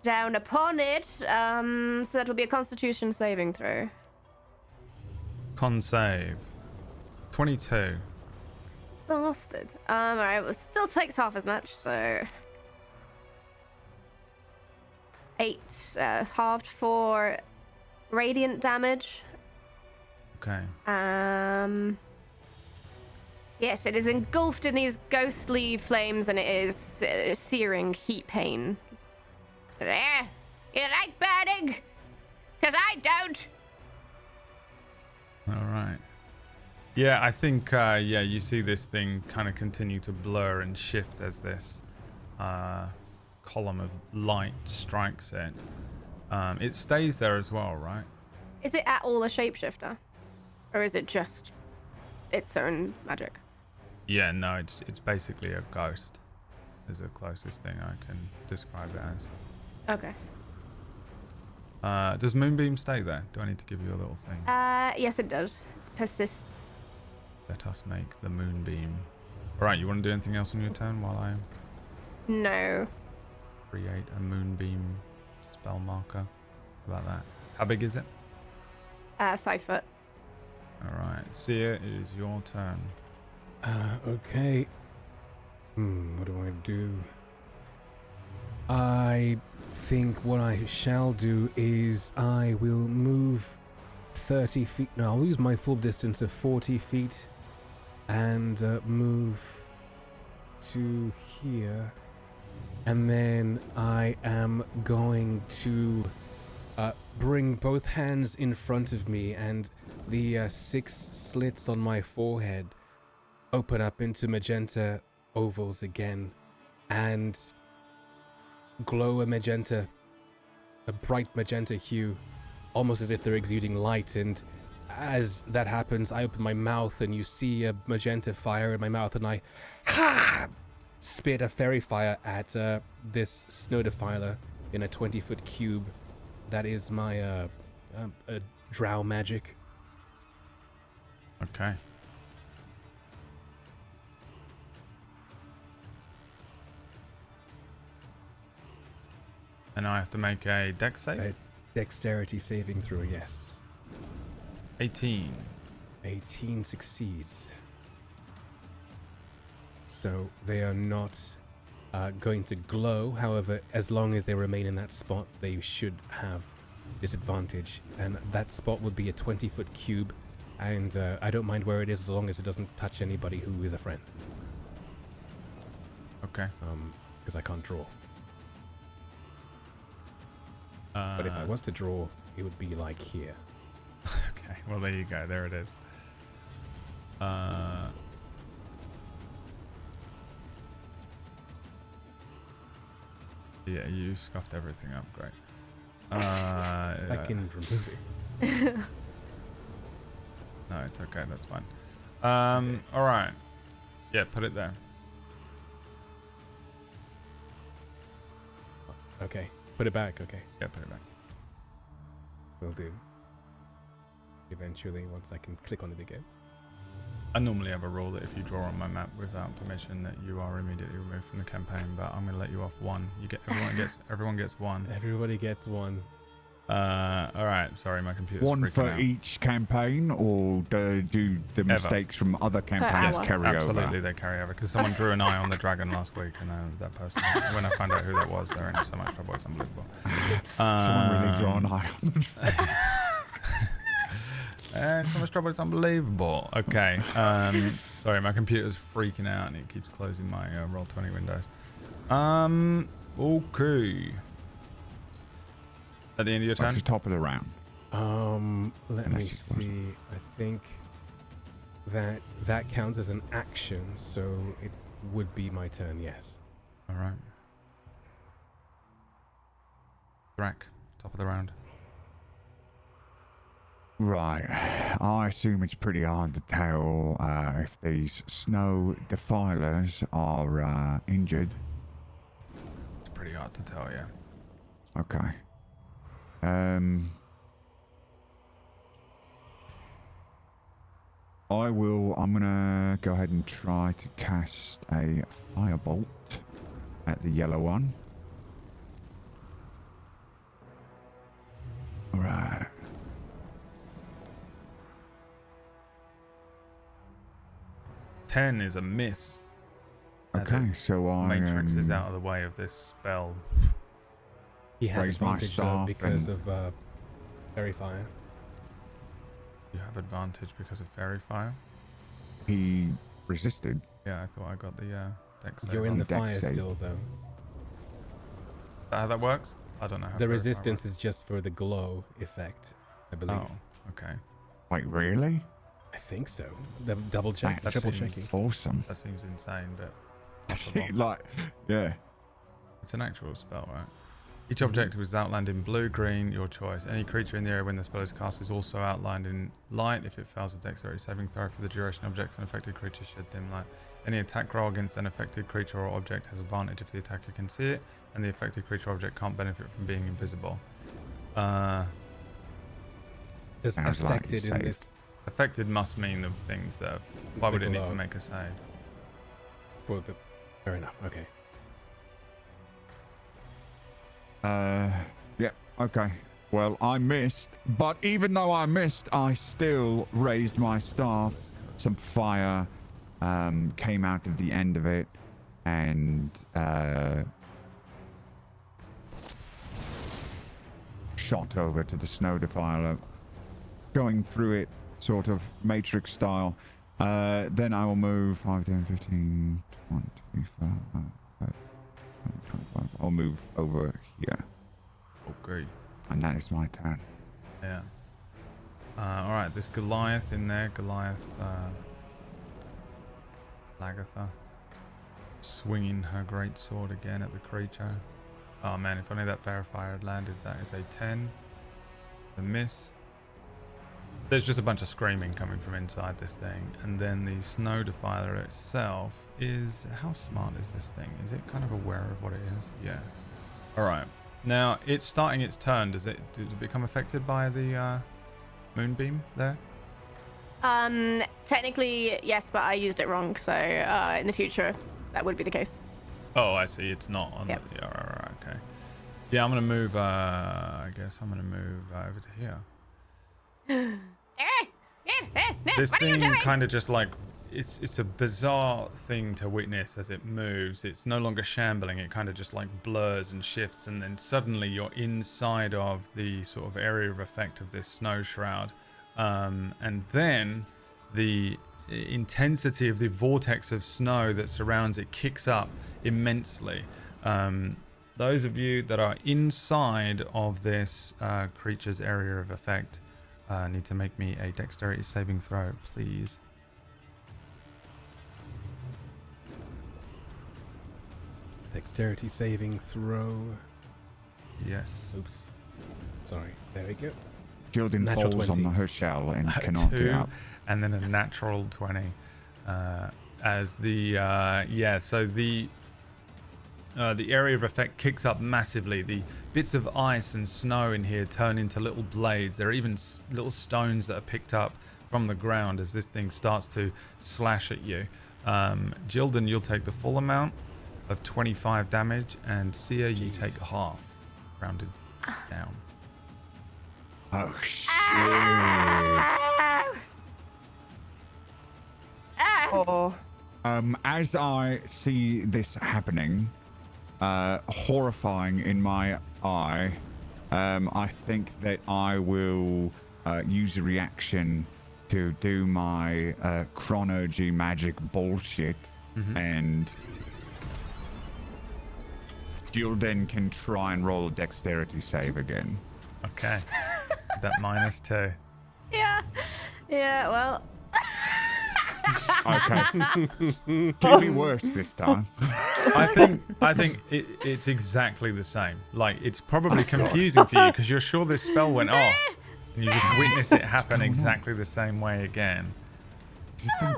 down upon it. So that'll be a Constitution saving throw. Con save. 22. bastard. Alright, well, it still takes half as much, so 8 halved for radiant damage. Okay. Yes, it is engulfed in these ghostly flames, and it is searing heat pain. There, you like burning? 'Cause I don't. All right. Yeah, I think, yeah, you see this thing kind of continue to blur and shift as this column of light strikes it. It stays there as well, right? Is it at all a shapeshifter? Or is it just its own magic? Yeah, no, it's basically a ghost. Is the closest thing I can describe it as. Okay. Does Moonbeam stay there? Do I need to give you a little thing? Yes, it does. It persists. Let us make the Moonbeam. Alright, you want to do anything else on your turn while I No. create a Moonbeam spell marker? How about that? How big is it? 5 foot. Alright, Seer, it is your turn. Okay. What do I do? I think what I shall do is I will move 30 feet. No, I'll use my full distance of 40 feet and move to here. And then I am going to bring both hands in front of me, and the 6 slits on my forehead open up into magenta ovals again and glow a bright magenta hue, almost as if they're exuding light. And as that happens, I open my mouth and you see a magenta fire in my mouth, and I spit a fairy fire at this snow defiler in a 20-foot cube. That is my drow magic. Okay. And I have to make a dex save? A dexterity saving throw, yes. 18. 18 succeeds. So they are not going to glow. However, as long as they remain in that spot, they should have disadvantage. And that spot would be a 20-foot cube. And I don't mind where it is as long as it doesn't touch anybody who is a friend. Okay. Because I can't draw. But if I was to draw, it would be like here. Okay, well there you go. There it is. Yeah, you scuffed everything up. Great. I can remove it. No, it's okay. That's fine. All right. Yeah, put it there. Okay. Put it back. Okay. Yeah, put it back. Will do. Eventually, once I can click on it again. I normally have a rule that if you draw on my map without permission, that you are immediately removed from the campaign. But I'm going to let you off 1. You get everyone gets 1. Everybody gets 1. All right. Sorry, my computer's 1 freaking for out. each campaign, or do the mistakes from other campaigns hour. carry Absolutely, over? they carry over. Because someone drew an eye on the dragon last week, and that person, when I found out who that was, they're in so much trouble. It's unbelievable. Someone really draw an eye on the And so much trouble, it's unbelievable. Okay. Sorry, my computer's freaking out and it keeps closing my Roll20 windows. Okay. At the end of your What's turn? the top of the round? Let me Unless you want- see. I think that counts as an action, so it would be my turn, yes. All right. Drac, top of the round. Right. I assume it's pretty hard to tell if these snow defilers are injured. It's pretty hard to tell, yeah. Okay. I'm gonna go ahead and try to cast a firebolt at the yellow one. Right. 10 is a miss. As Okay, it so I Matrix is out of the way of this spell. He has Raise my advantage though staff because and- of fairy fire. You have advantage because of fairy fire. He resisted. Yeah, I thought I got the dex save You're in on the it. dex fire save. still though. Is that how that works? I don't know how The fairy fire resistance works. is just for the glow effect, I believe. Oh, okay. Wait, really? I think so. Double check, That's triple seems- checking. awesome. That seems insane, but possible. Like, yeah. It's an actual spell, right? Each object is outlined in blue, green, your choice. Any creature in the area when the spell is cast is also outlined in light. If it fails a dexterity saving throw for the duration, objects and affected creatures shed dim light. Any attack roll against an affected creature or object has advantage if the attacker can see it, and the affected creature or object can't benefit from being invisible. There's Sounds like affected it's in safe. this Affected must mean the things that have... Why The would it need to glow. make a save? for the. Fair enough. Okay. Yeah, okay. Well, I missed, but even though I missed, I still raised my staff. Some fire came out of the end of it, and shot over to the snow defiler, going through it sort of matrix style. Then I will move 5, 10, 15, 20, 25. I'll move over here. Okay. And that is my turn. Yeah. Alright, there's Goliath in there. Goliath, Lagatha. Swinging her great sword again at the creature. Oh man, if only that fairy fire had landed. That is a 10. A miss. There's just a bunch of screaming coming from inside this thing. And then the snow defiler itself is... How smart is this thing? Is it kind of aware of what it is? Yeah. Alright. Now, it's starting its turn. Does it become affected by the moonbeam there? Technically, yes, but I used it wrong, so in the future, that would be the case. Oh, I see. It's not on. Yep. Yeah, right, okay. Yeah, I'm gonna move. I guess I'm gonna move over to here. This What are you thing doing? kind of just like it's a bizarre thing to witness as it moves. It's no longer shambling. It kind of just like blurs and shifts, and then suddenly you're inside of the sort of area of effect of this snow shroud, and then the intensity of the vortex of snow that surrounds it kicks up immensely. Those of you that are inside of this creature's area of effect need to make me a dexterity saving throw, please. Dexterity saving throw. Yes. Oops. Sorry. There we go. Gildan Natural falls 20. on her shell and cannot get 2 up. and then a natural 20 as the so the area of effect kicks up massively. The bits of ice and snow in here turn into little blades. There are even little stones that are picked up from the ground as this thing starts to slash at you. Gildan, you'll take the full amount of 25 damage, and Sia, you Jeez. take half, rounded down. Oh, shit. Oh, As I see this happening, horrifying in my eye, I think that I will use a reaction to do my chronergy magic bullshit, and Gildan can try and roll a dexterity save again. Okay. That -2. Yeah, well, Okay. Can be worse this time. I think it's exactly the same. Like, it's probably confusing for you because you're sure this spell went off, and you just witness it happen exactly the same way again. Is this thing-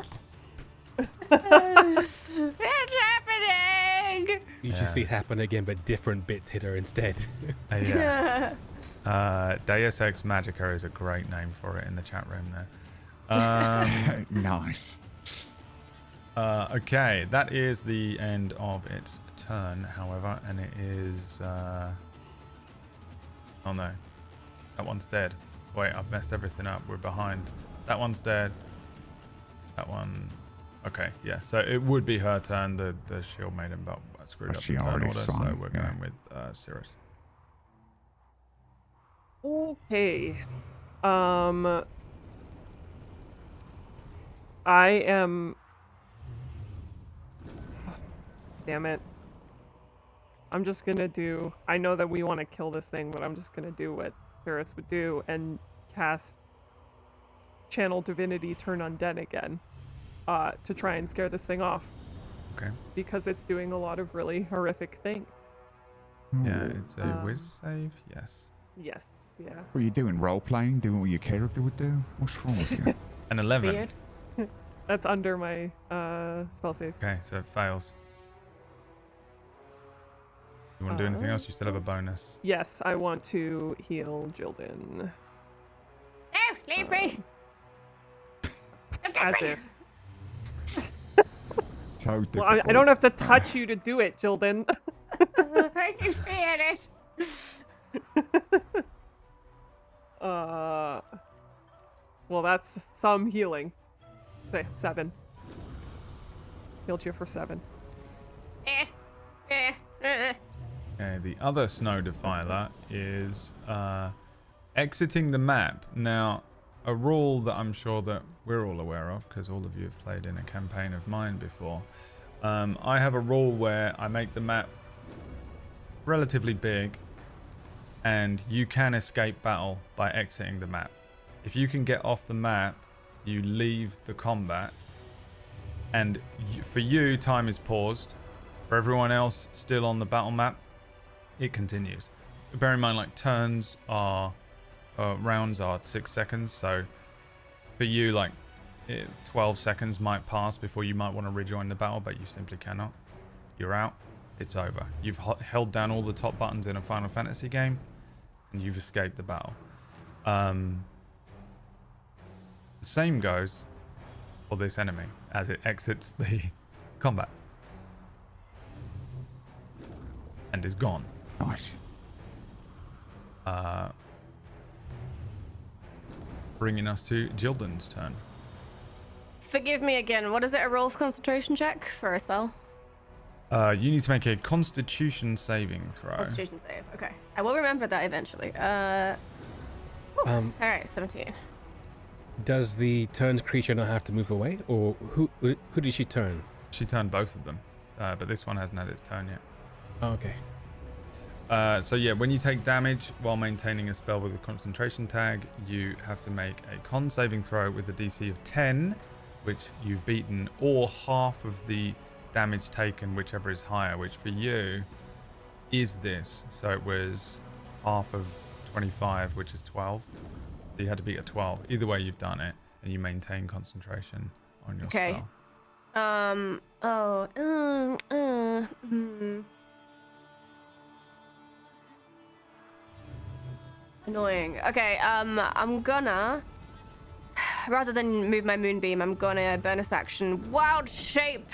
it's happening! You just see it happen again, but different bits hit her instead. Yeah. Deus Ex Magica is a great name for it in the chat room there. Nice. Okay, that is the end of its turn, however, and it is... Oh no, that one's dead. Wait, I've messed everything up. We're behind. That one's dead. That one... Okay, yeah. So it would be her turn. The shield maiden, but I screwed But up she the turn already order, so swung, we're yeah. going with Cirrus. Okay. I am. Damn it. I'm just gonna do. I know that we want to kill this thing, but I'm just gonna do what Cirrus would do and cast Channel Divinity Turn Undead again, to try and scare this thing off. Okay. Because it's doing a lot of really horrific things. Yeah, it's a whiz save. Yes. Yes, yeah. What are you doing? Role playing? Doing what your character would do? What's wrong with you? An 11. Weird. That's under my spell save. Okay, so it fails. You want to do anything else? You still have a bonus. Yes, I want to heal Jildan. No, leave me. I'm As different. if. So difficult. Well, I don't have to touch you to do it, Jildan. I can feel it. Well, that's some healing. Say 7. Healed you for 7. Okay, the other snow defiler is exiting the map. Now, a rule that I'm sure that we're all aware of, because all of you have played in a campaign of mine before. I have a rule where I make the map relatively big, and you can escape battle by exiting the map. If you can get off the map, you leave the combat, and for you, time is paused. For everyone else still on the battle map, it continues. Bear in mind, like, turns are rounds are 6 seconds, so for you, like, 12 seconds might pass before you might want to rejoin the battle, but you simply cannot. You're out. It's over. You've held down all the top buttons in a Final Fantasy game, and you've escaped the battle. The same goes for this enemy as it exits the combat and is gone. Nice. Bringing us to Jildan's turn. Forgive me again. What is it? A roll of concentration check for a spell? You need to make a Constitution saving throw. Constitution save. Okay. I will remember that eventually. All right, 17. Does the turned creature not have to move away, or who did she turn? She turned both of them, but this one hasn't had its turn yet. Oh, okay. So yeah, when you take damage while maintaining a spell with a concentration tag, you have to make a con saving throw with a DC of 10, which you've beaten, or half of the damage taken, whichever is higher, which for you is this. So it was half of 25, which is 12. So you had to beat a 12. Either way, you've done it, and you maintain concentration on your Okay. spell. Annoying. Okay, I'm gonna, rather than move my moonbeam, I'm gonna bonus action wild shape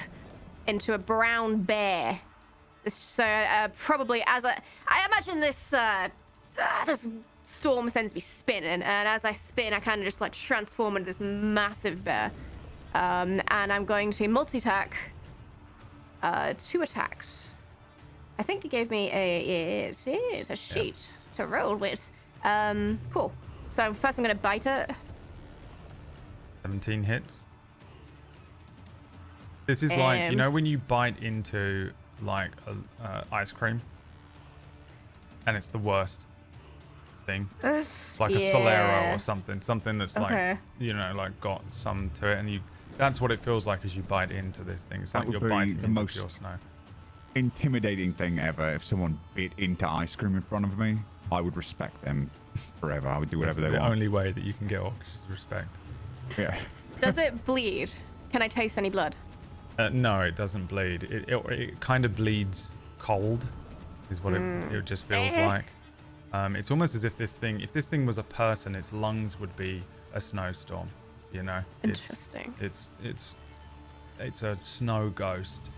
into a brown bear. So probably as I imagine this this storm tends to be spinning, and as I spin, I kind of just like transform into this massive bear. And I'm going to multi-attack 2 attacks. I think you gave me a sheet to roll with. Cool. So first I'm gonna bite it. 17 hits. This is like, you know when you bite into like ice cream, and it's the worst thing, like a Solero or something that's like, you know, like got some to it, and that's what it feels like as you bite into this thing. It's That like you're would be biting the into most pure snow. Intimidating thing ever. If someone bit into ice cream in front of me, I would respect them forever. I would do whatever That's they the want. only way that you can get orcs is respect. Yeah. Does it bleed? Can I taste any blood? No, it doesn't bleed. It kind of bleeds cold, is what it just feels like. It's almost as if this thing was a person, its lungs would be a snowstorm. You know. Interesting. It's a snow ghost.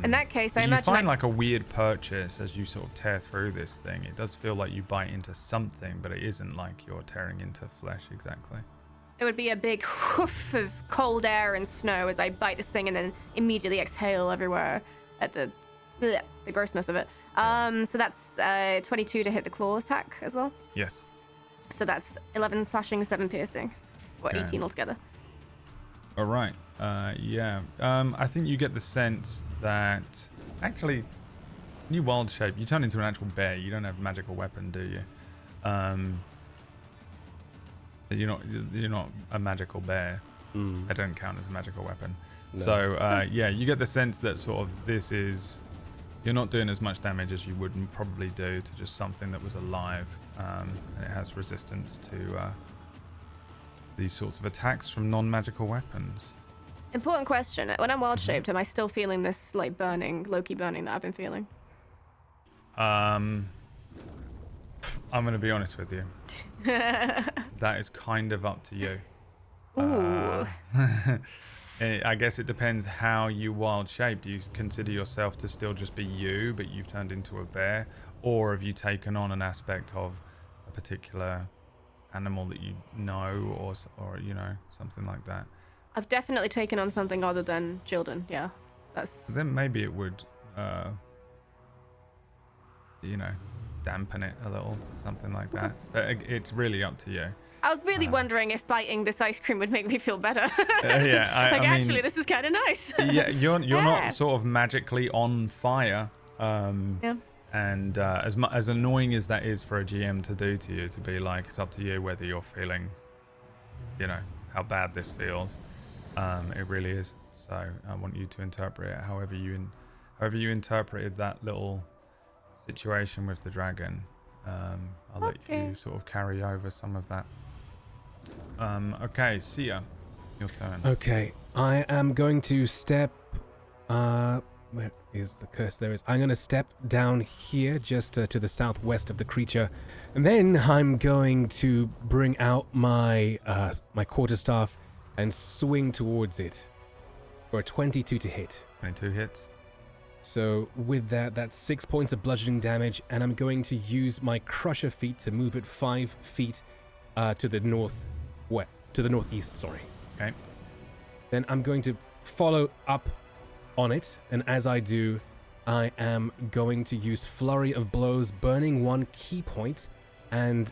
In that case, I you imagine find like a weird purchase as you sort of tear through this thing. It does feel like you bite into something, but it isn't like you're tearing into flesh exactly. It would be a big whoof of cold air and snow as I bite this thing and then immediately exhale everywhere at the grossness of it. So that's 22 to hit the claw attack as well. Yes. So that's 11 slashing, 7 piercing, or Okay. 18 altogether. All right. Yeah. I think you get the sense that actually, new wild shape. You turn into an actual bear. You don't have a magical weapon, do you? You're not a magical bear. I don't count as a magical weapon. No. So yeah, you get the sense that sort of this is. You're not doing as much damage as you would probably do to just something that was alive, and it has resistance to these sorts of attacks from non-magical weapons. Important question. When I'm wild shaped, am I still feeling this like burning, Loki burning that I've been feeling? I'm going to be honest with you. That is kind of up to you. Ooh. I guess it depends how you wild shape. Do you consider yourself to still just be you, but you've turned into a bear? Or have you taken on an aspect of a particular animal that you know, or you know, something like that? I've definitely taken on something other than Jildan, yeah. That's... Then maybe it would, you know, dampen it a little, something like that. But it's really up to you. I was really wondering if biting this ice cream would make me feel better. Yeah, I mean, actually, this is kind of nice. Yeah, you're Yeah. not sort of magically on fire. Yeah. And as annoying as that is for a GM to do to you, to be like, it's up to you whether you're feeling, you know, how bad this feels. It really is. So I want you to interpret it however you interpreted that little situation with the dragon. I'll let you sort of carry over some of that. Okay, Sia, your turn. Okay, I am going to step. Where is the curse? There is. I'm going to step down here, just to the southwest of the creature, and then I'm going to bring out my my quarterstaff and swing towards it for a 22 to hit. 22 hits. So with that, that's 6 points of bludgeoning damage, and I'm going to use my crusher feat to move it 5 feet to the northeast. Sorry. Okay. Then I'm going to follow up on it, and as I do, I am going to use Flurry of Blows, burning 1 key point, and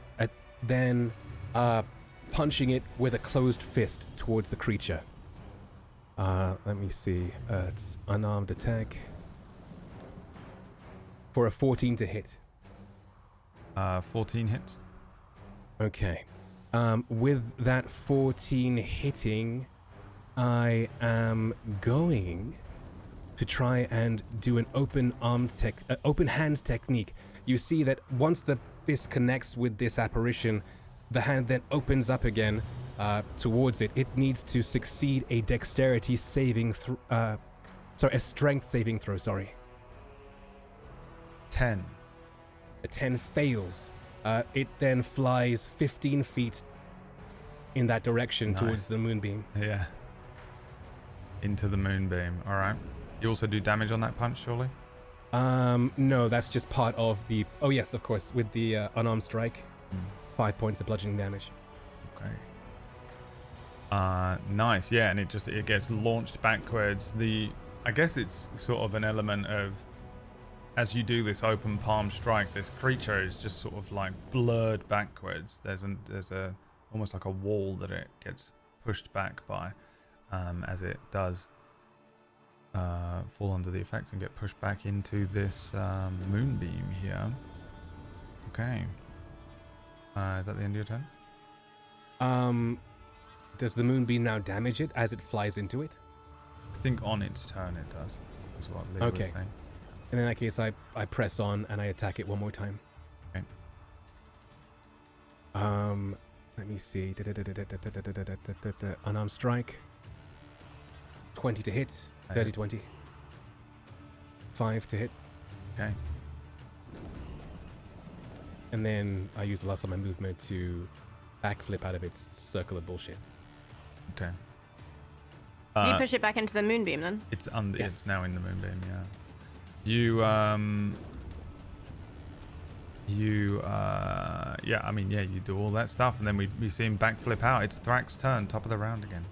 then punching it with a closed fist towards the creature. Let me see. It's unarmed attack. For a 14 to hit. 14 hits. Okay. With that 14 hitting, I am going to try and do an open hand technique. You see that once the fist connects with this apparition, the hand then opens up again towards it. It needs to succeed a dexterity saving a strength saving throw, sorry. 10. A 10 fails. It then flies 15 feet in that direction towards the moonbeam. Yeah. Into the moonbeam. All right. You also do damage on that punch, surely? No, that's just part of the... Oh, yes, of course, with the unarmed strike. 5 points of bludgeoning damage. Okay. Nice. Yeah, and it gets launched backwards. I guess it's sort of an element of, as you do this open palm strike, this creature is just sort of like blurred backwards. There's a almost like a wall that it gets pushed back by, as it does fall under the effects and get pushed back into this moonbeam here. Okay. Is that the end of your turn? Does the moonbeam now damage it as it flies into it? I think on its turn it does. That's what Leah was saying. And in that case, I press on and I attack it one more time. Okay. Let me see. Unarmed strike. 20 to hit. That 30, hits. 20. 5 to hit. Okay. And then I use the last of my movement to backflip out of its circle of bullshit. Okay. Do you push it back into the moonbeam then? It's Yes. It's now in the moonbeam. Yeah. yeah, I mean, yeah, you do all that stuff, and then we see him backflip out. It's Thrax's turn, top of the round again.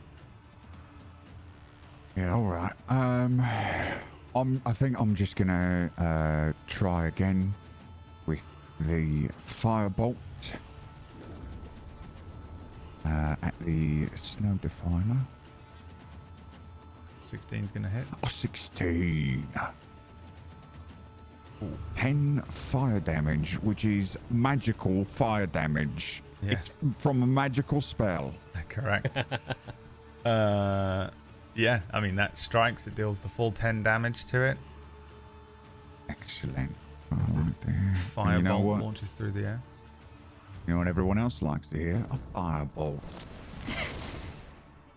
Yeah, all right. I think I'm just gonna try again with the firebolt at the snow defiler. 16's gonna hit. Oh, 16. Ooh, 10 fire damage, which is magical fire damage. Yes. It's from a magical spell. Correct. Yeah, I mean, that strikes. It deals the full 10 damage to it. Excellent. As this firebolt you know what? launches through the air. You know what everyone else likes to hear? A firebolt.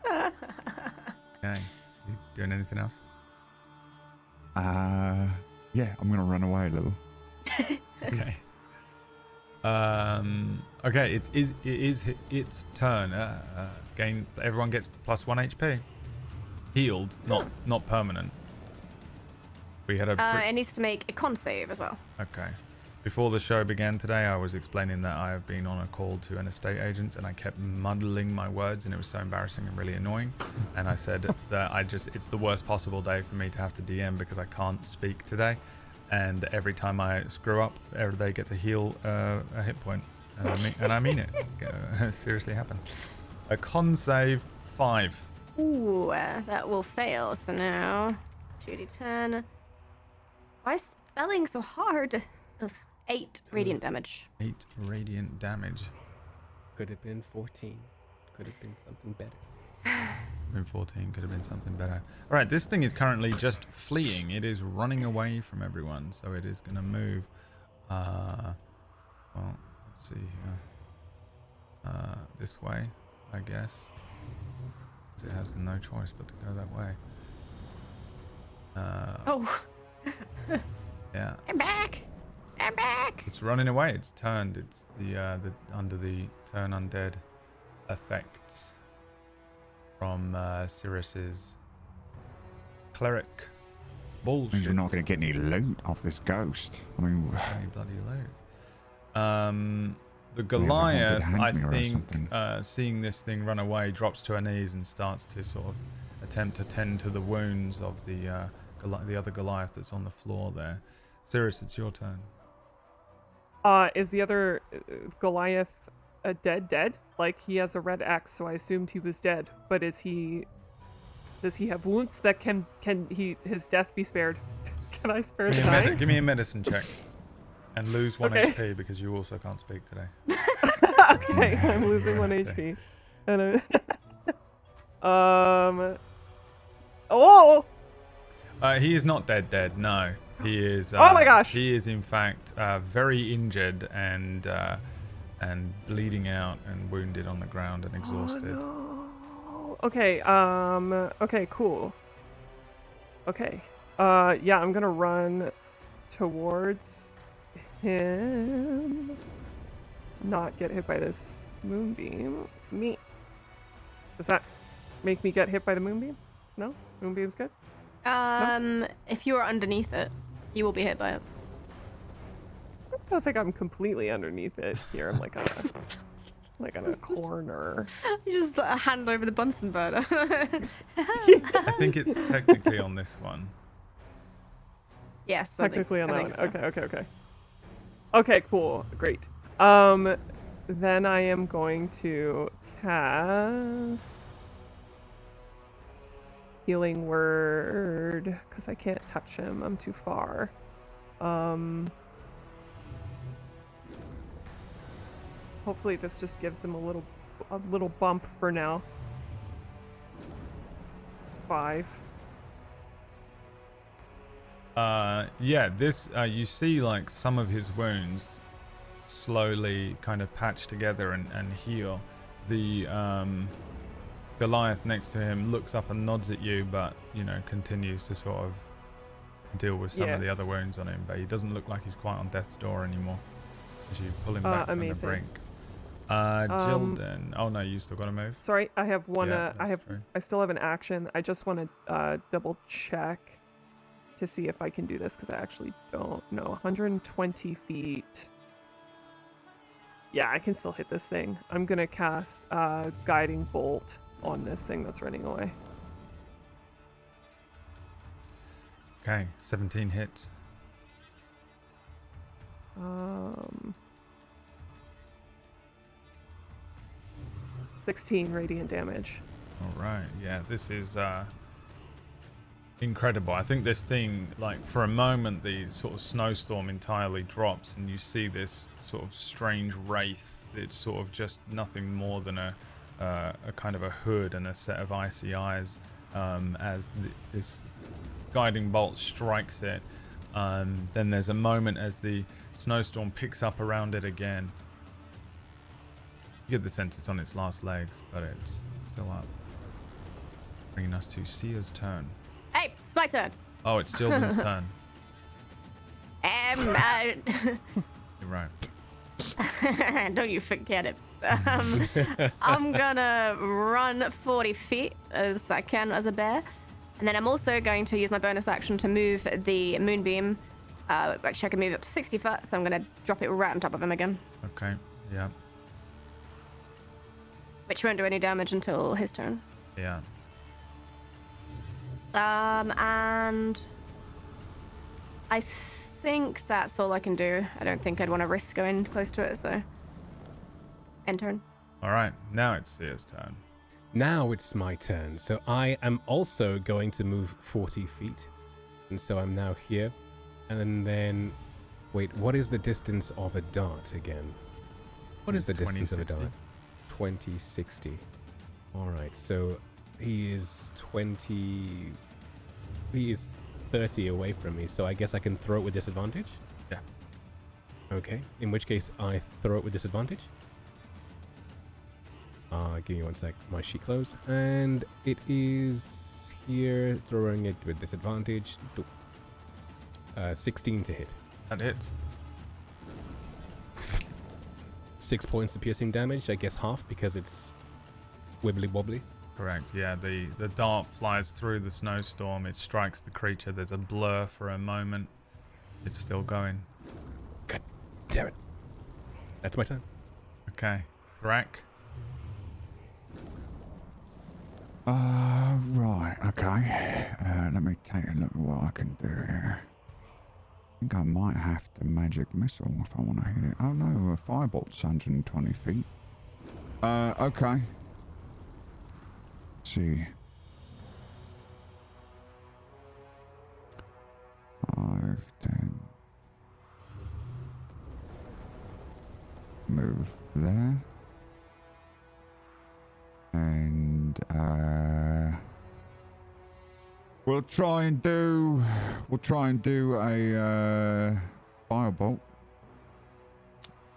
Okay. You doing anything else? Yeah, I'm gonna run away a little. Okay. Okay, it is its turn. Everyone gets +1 HP. Healed, not permanent. We had a. It needs to make a con save as well. Okay. Before the show began today, I was explaining that I have been on a call to an estate agent, and I kept muddling my words, and it was so embarrassing and really annoying. And I said that it's the worst possible day for me to have to DM because I can't speak today. And every time I screw up, they get to heal a hit point. And I mean it. It seriously happens. A con save 5. Ooh, that will fail. So now 2d10. Why is spelling so hard? Ugh. 8 radiant damage. 8 radiant damage. Could have been 14. Could have been something better. Been 14, could have been something better. All right, this thing is currently just fleeing. It is running away from everyone, so it is going to move. Well, let's see here. This way, I guess. Because it has no choice but to go that way. Oh. Yeah. I'm back. I'm back. It's running away. It's turned. It's the under the turn undead effects from Sirius's cleric bullshit. Means we're not going to get any loot off this ghost. I mean, Any bloody loot. The Goliath, I think, seeing this thing run away, drops to her knees and starts to sort of attempt to tend to the wounds of the other Goliath that's on the floor there. Sirius, it's your turn. Is the other Goliath dead? Like, he has a red axe, so I assumed he was dead. But does he have wounds that can his death be spared? Can I spare the dying? Give me a medicine check. And lose 1 HP because you also can't speak today. Okay, I'm losing 1 HP. And oh! He is not dead, no. He is. Oh my gosh! He is in fact very injured and bleeding out and wounded on the ground and exhausted. Oh, no. Okay. Okay. Cool. Okay. Yeah, I'm gonna run towards him. Not get hit by this moonbeam. Does that make me get hit by the moonbeam? No? Moonbeam's good? If you are underneath it, you will be hit by it. I don't think I'm completely underneath it here. I'm like in a corner. You just hand over the Bunsen burner. I think it's technically on this one. Yes. Technically on that one. So. Okay. Okay, cool. Great. Then I am going to cast Healing Word because I can't touch him. I'm too far. Hopefully this just gives him a little bump for now. It's 5. Yeah, this you see like some of his wounds slowly kind of patch together and heal. The Goliath next to him looks up and nods at you, but continues to sort of deal with some of the other wounds on him. But he doesn't look like he's quite on death's door anymore as you pull him back from the brink. Jilden. Oh no, you still got to move. Sorry, I have one. Yeah, I still have an action. I just want to double check to see if I can do this because I actually don't know. 120 feet. Yeah, I can still hit this thing. I'm gonna cast Guiding Bolt on this thing that's running away. Okay, 17 hits. 16 radiant damage. All right, yeah, this is incredible. I think this thing, like, for a moment, the sort of snowstorm entirely drops, and you see this sort of strange wraith. It's sort of just nothing more than a kind of a hood and a set of icy eyes as this guiding bolt strikes it. Then there's a moment as the snowstorm picks up around it again. You get the sense it's on its last legs, but it's still up. Bringing us to Sia's turn. Hey, it's my turn. Oh, it's Jilden's turn. You're right. Don't you forget it. I'm gonna run 40 feet as I can as a bear. And then I'm also going to use my bonus action to move the moonbeam. Actually, I can move up to 60 foot, so I'm going to drop it right on top of him again. Okay, yeah. Which won't do any damage until his turn. Yeah. And I think that's all I can do. I don't think I'd want to risk going close to it, so end turn. All right, now it's Sia's turn. Now it's my turn. So I am also going to move 40 feet. And so I'm now here. And then, wait, what is the distance of a dart again? What is the distance of a dart? 2060. All right, so he is 30 away from me. So I guess I can throw it with disadvantage? Yeah. Okay, in which case I throw it with disadvantage. Give me one sec. My sheet close. And it is here, throwing it with disadvantage. 16 to hit. That hits. 6 points of piercing damage. I guess half because it's wibbly wobbly. Correct, yeah. The dart flies through the snowstorm. It strikes the creature. There's a blur for a moment. It's still going. God damn it. That's my turn. Okay. Thrak. Right, okay. Let me take a look at what I can do here. I think I might have to magic missile if I want to hit it. Oh no, a firebolt's 120 feet. Okay. Let's see. 5, 10. Move there. And we'll try and do a firebolt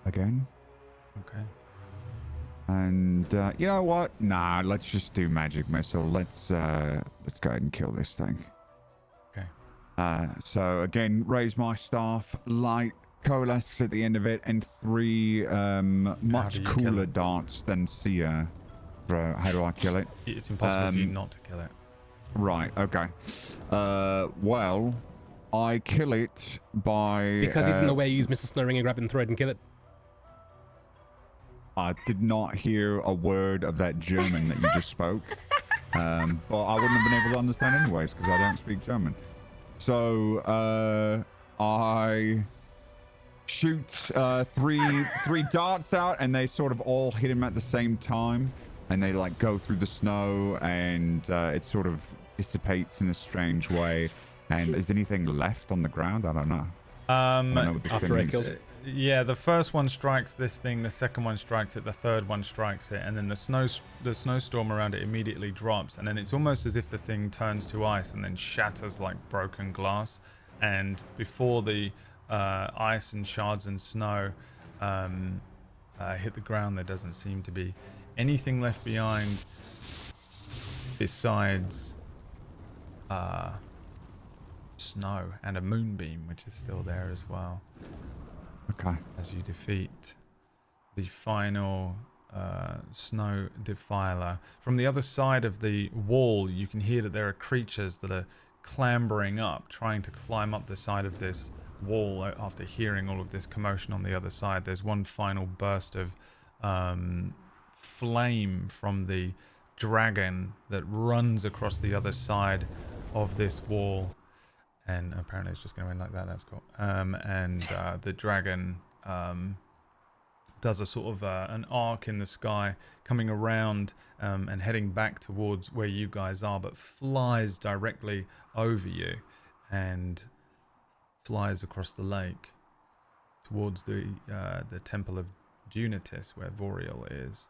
again. Okay. And you know what? Nah, let's just do magic missile. Let's go ahead and kill this thing. Okay. So again, raise my staff, light coalesces at the end of it, and 3 much cooler darts than Sia. How do I kill it? It's impossible for you not to kill it. Right, okay. Well, I kill it by... Because he's in the way, you use Mr. Snow Ring and grab it and throw it and kill it. I did not hear a word of that German that you just spoke. But I wouldn't have been able to understand anyways, because I don't speak German. So, I shoot 3 darts out, and they sort of all hit him at the same time. And they like go through the snow, and it sort of dissipates in a strange way. And is anything left on the ground? I don't know. I don't know what this After thing I is. killed it. Yeah, the first one strikes this thing, the second one strikes it, the third one strikes it, and then the snowstorm around it immediately drops, and then it's almost as if the thing turns to ice and then shatters like broken glass. And before the ice and shards and snow hit the ground, there doesn't seem to be anything left behind besides snow and a moonbeam, which is still there as well. Okay. As you defeat the final snow defiler. From the other side of the wall, you can hear that there are creatures that are clambering up, trying to climb up the side of this wall after hearing all of this commotion on the other side. There's one final burst of flame from the dragon that runs across the other side of this wall, and apparently it's just going to end like that. That's cool. And the dragon does a sort of an arc in the sky, coming around and heading back towards where you guys are, but flies directly over you and flies across the lake towards the temple of Junitus, where Voriel is.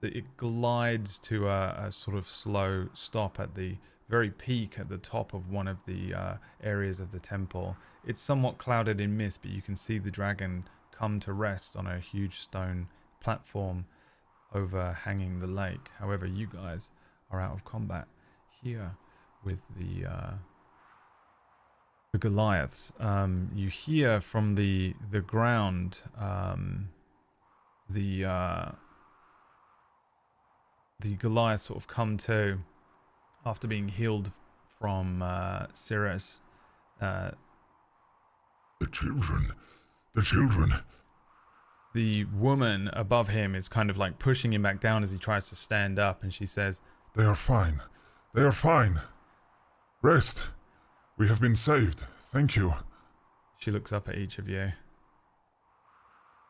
It glides to a sort of slow stop at the very peak at the top of one of the areas of the temple. It's somewhat clouded in mist, but you can see the dragon come to rest on a huge stone platform overhanging the lake. However, you guys are out of combat here with the goliaths. You hear from the ground the goliath sort of come to after being healed from Cirrus. The children. The children. The woman above him is kind of like pushing him back down as he tries to stand up, and she says, They are fine. They are fine. Rest. We have been saved. Thank you. She looks up at each of you.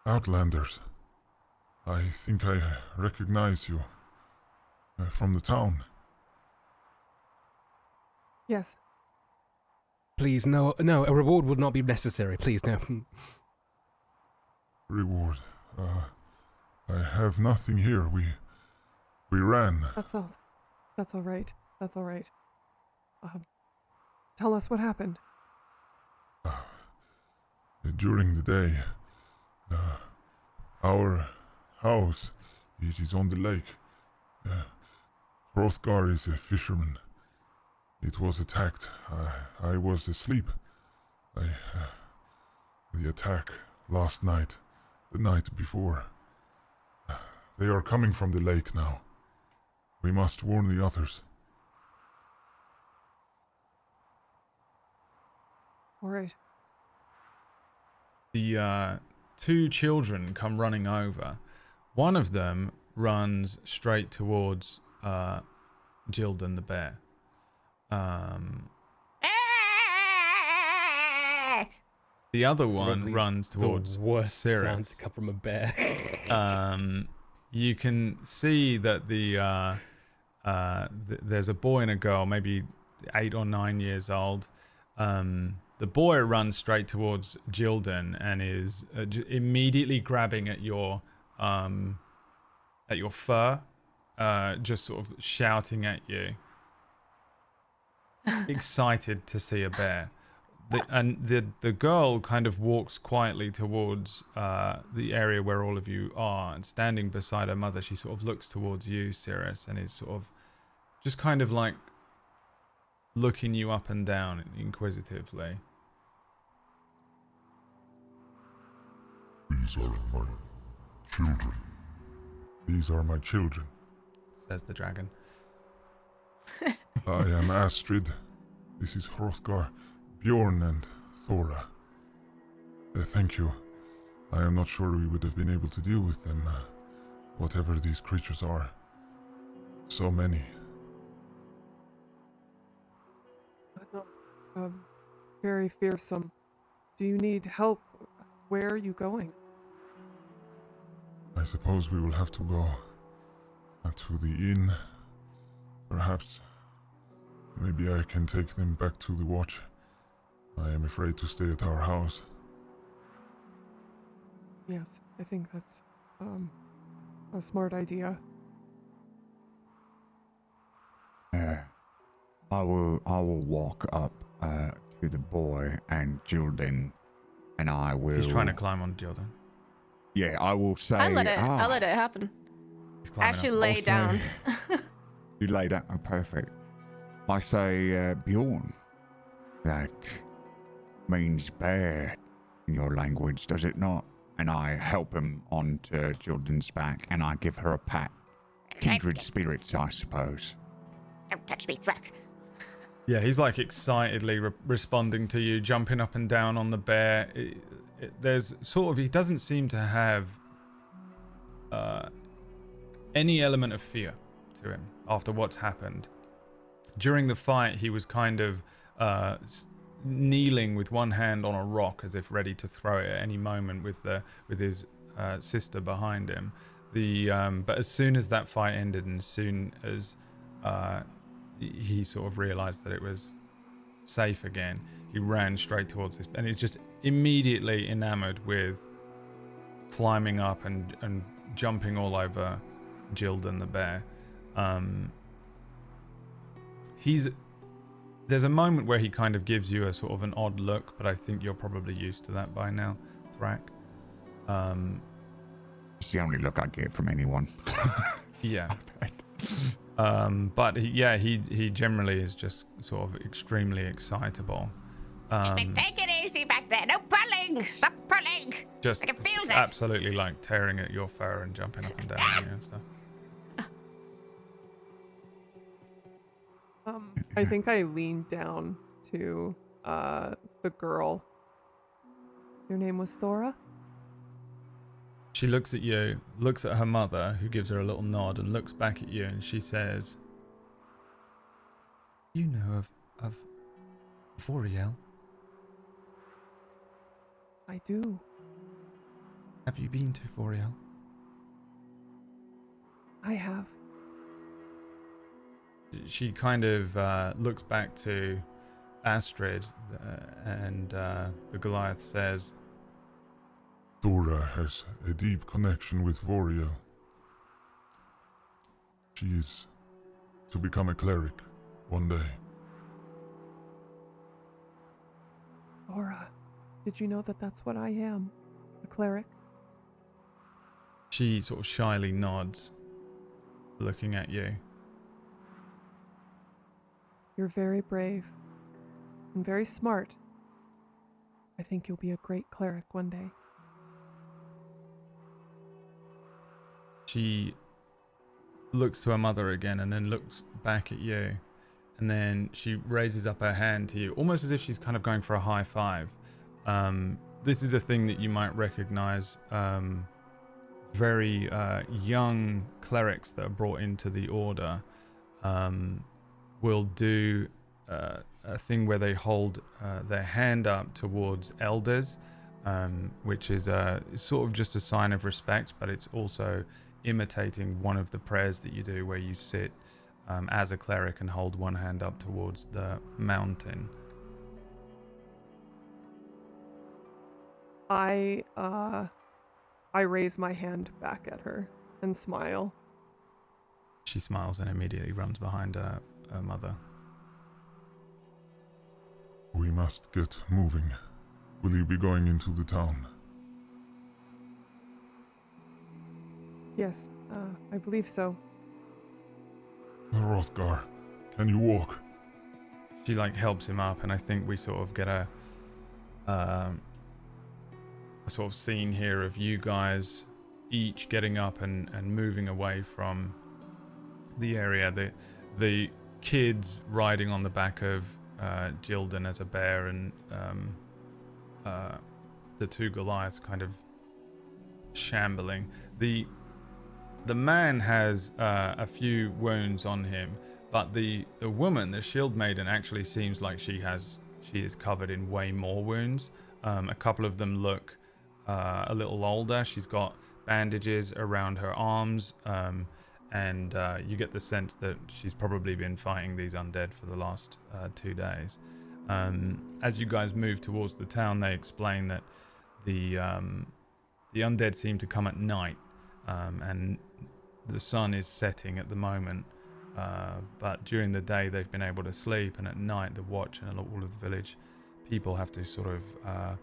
Outlanders. I think I recognize you. From the town. Yes. Please, no, a reward would not be necessary. Please, no. Reward. I have nothing here. We ran. That's all. That's all right. That's all right. Tell us what happened. During the day, our house, it is on the lake. Hrothgar is a fisherman. It was attacked. I was asleep. The attack last night, the night before. They are coming from the lake now. We must warn the others. All right. The two children come running over. One of them runs straight towards Jildan the bear. The other one Probably runs towards the worst sound Cirrus. to come from a bear. You can see that there's a boy and a girl, maybe 8 or 9 years old. The boy runs straight towards Jildan and is immediately grabbing at your fur, just sort of shouting at you, excited to see a bear. The girl kind of walks quietly towards the area where all of you are, and standing beside her mother, she sort of looks towards you, Cirrus, and is sort of just kind of like looking you up and down inquisitively. These are my children. These are my children. Says the dragon. I am Astrid. This is Hrothgar, Bjorn, and Thora. Thank you. I am not sure we would have been able to deal with them, whatever these creatures are. So many. Very fearsome. Do you need help? Where are you going? I suppose we will have to go to the inn. Perhaps. Maybe I can take them back to the watch. I am afraid to stay at our house. Yes, I think that's a smart idea. I will walk up to the boy and Jildan, and I will. He's trying to climb on Jildan. Yeah, I will say. I'll let it happen. He's climbing Actually, up. lay Also- down. You lay down. Oh, perfect. I say, Bjorn. That means bear in your language, does it not? And I help him onto Jildan's back, and I give her a pat. Kindred spirits, I suppose. Don't touch me, Thrak. Yeah, he's like excitedly responding to you, jumping up and down on the bear. There's sort of, he doesn't seem to have any element of fear to him after what's happened. During the fight, he was kind of kneeling with one hand on a rock as if ready to throw it at any moment with his sister behind him. But as soon as that fight ended and as soon as he sort of realized that it was safe again, he ran straight towards this, and he's just immediately enamored with climbing up and jumping all over Jildan the bear. There's a moment where he kind of gives you a sort of an odd look, but I think you're probably used to that by now, Thrak. It's the only look I get from anyone. Yeah. But he generally is just sort of extremely excitable. Take it easy back there. No pulling. Stop pulling. Just I can feel that. absolutely like tearing at your fur and jumping up and down on you and stuff. I think I leaned down to the girl. Your name was Thora? She looks at you, looks at her mother, who gives her a little nod, and looks back at you, and she says, "You know of Voriel? I do. Have you been to Voriel?" I have. She kind of looks back to Astrid, and the Goliath says, Thora has a deep connection with Voriel. She is to become a cleric one day. Thora, did you know that that's what I am? A cleric? She sort of shyly nods, looking at you. You're very brave and very smart. I think you'll be a great cleric one day. She looks to her mother again and then looks back at you, and then she raises up her hand to you, almost as if she's kind of going for a high five. This is a thing that you might recognize. Very young clerics that are brought into the order will do a thing where they hold their hand up towards elders, which is sort of just a sign of respect, but it's also imitating one of the prayers that you do where you sit as a cleric and hold one hand up towards the mountain. I raise my hand back at her and smile. She smiles and immediately runs behind her mother. We must get moving. Will you be going into the town? Yes, I believe so. Hrothgar, can you walk? She like helps him up, and I think we sort of get a sort of scene here of you guys each getting up and moving away from the area. The kids riding on the back of Jildan as a bear, and the two Goliaths kind of shambling. The man has a few wounds on him, but the woman, the shield maiden, actually seems like she is covered in way more wounds. A couple of them look a little older. She's got bandages around her arms, and you get the sense that she's probably been fighting these undead for the last 2 days. As you guys move towards the town, they explain that the undead seem to come at night, and the sun is setting at the moment, but during the day they've been able to sleep, and at night the watch and all of the village people have to sort of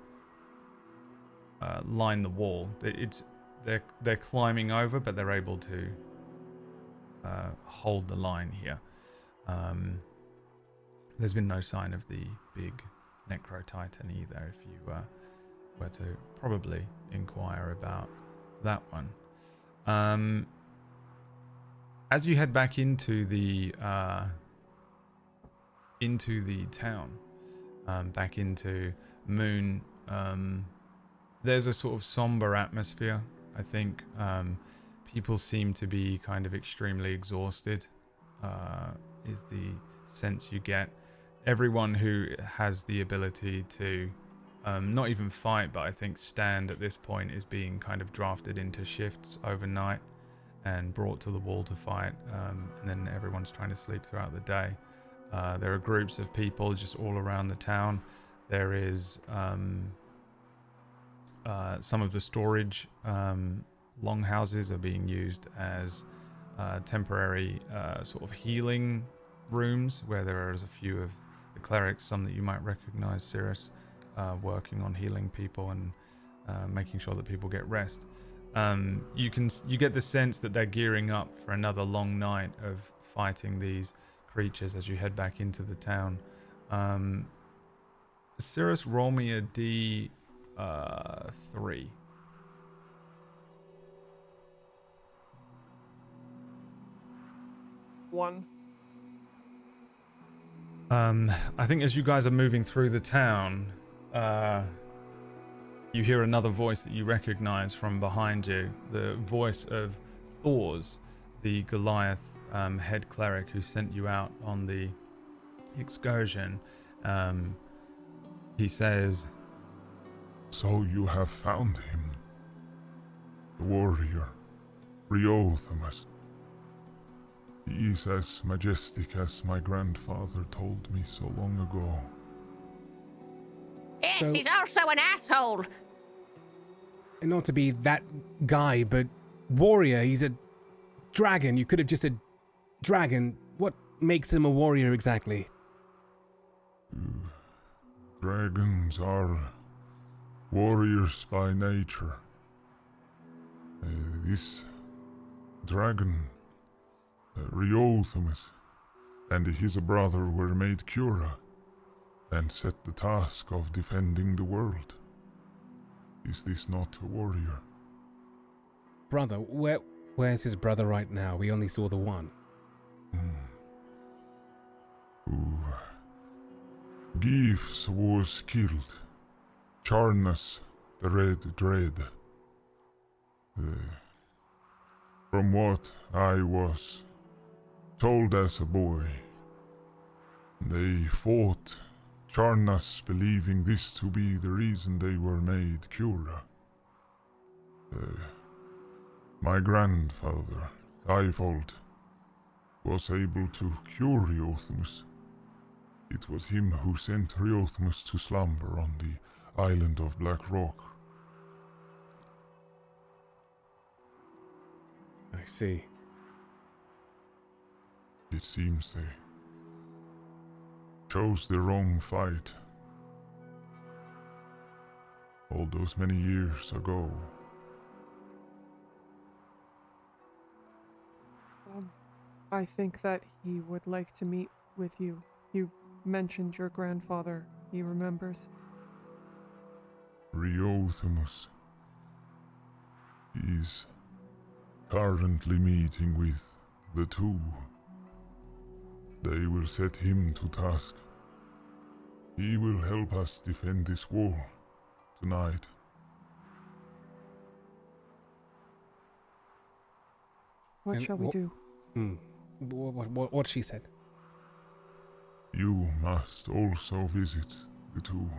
line the wall. They're climbing over, but they're able to hold the line here. There's been no sign of the big Necro Titan either, if you were to probably inquire about that one. As you head back into the into the town, back into Muun. There's a sort of somber atmosphere. I think people seem to be kind of extremely exhausted, is the sense you get. Everyone who has the ability to not even fight, but I think stand at this point, is being kind of drafted into shifts overnight and brought to the wall to fight, and then everyone's trying to sleep throughout the day. There are groups of people just all around the town. There is some of the storage longhouses are being used as temporary sort of healing rooms, where there is a few of the clerics, some that you might recognize, Cirrus, working on healing people and making sure that people get rest. You get the sense that they're gearing up for another long night of fighting these creatures as you head back into the town. Cirrus, roll me a D3. 1. I think as you guys are moving through the town, you hear another voice that you recognize from behind you. The voice of Thors, the Goliath head cleric who sent you out on the excursion. He says, So you have found him. The warrior, Riothamus. He is as majestic as my grandfather told me so long ago. Yes, So- he's also an asshole. And not to be that guy, but warrior, he's a dragon. You could have just said dragon. What makes him a warrior exactly? Dragons are warriors by nature. This dragon, Riothamus, and his brother were made Quura and set the task of defending the world. Is this not a warrior? Brother, where's his brother right now? We only saw the one. Gives was killed. Charnas, the Red Dread. From what I was told as a boy, they fought Charnas, believing this to be the reason they were made Quura. My grandfather, Ivold, was able to cure Riothamus. It was him who sent Riothamus to slumber on the island of Black Rock. I see. It seems they chose the wrong fight. All those many years ago. I think that he would like to meet with you. You mentioned your grandfather. He remembers. Riothamus is currently meeting with the two. They will set him to task. He will help us defend this wall tonight. What And shall we do? What she said. You must also visit the two.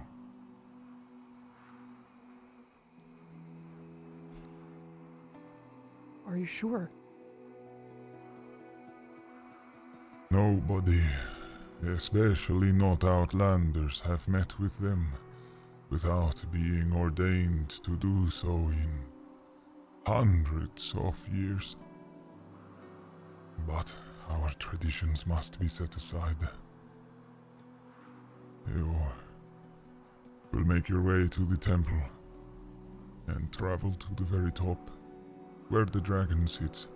Are you sure? Nobody, especially not outlanders, have met with them without being ordained to do so in hundreds of years. But our traditions must be set aside. You will make your way to the temple and travel to the very top, where the dragon sits.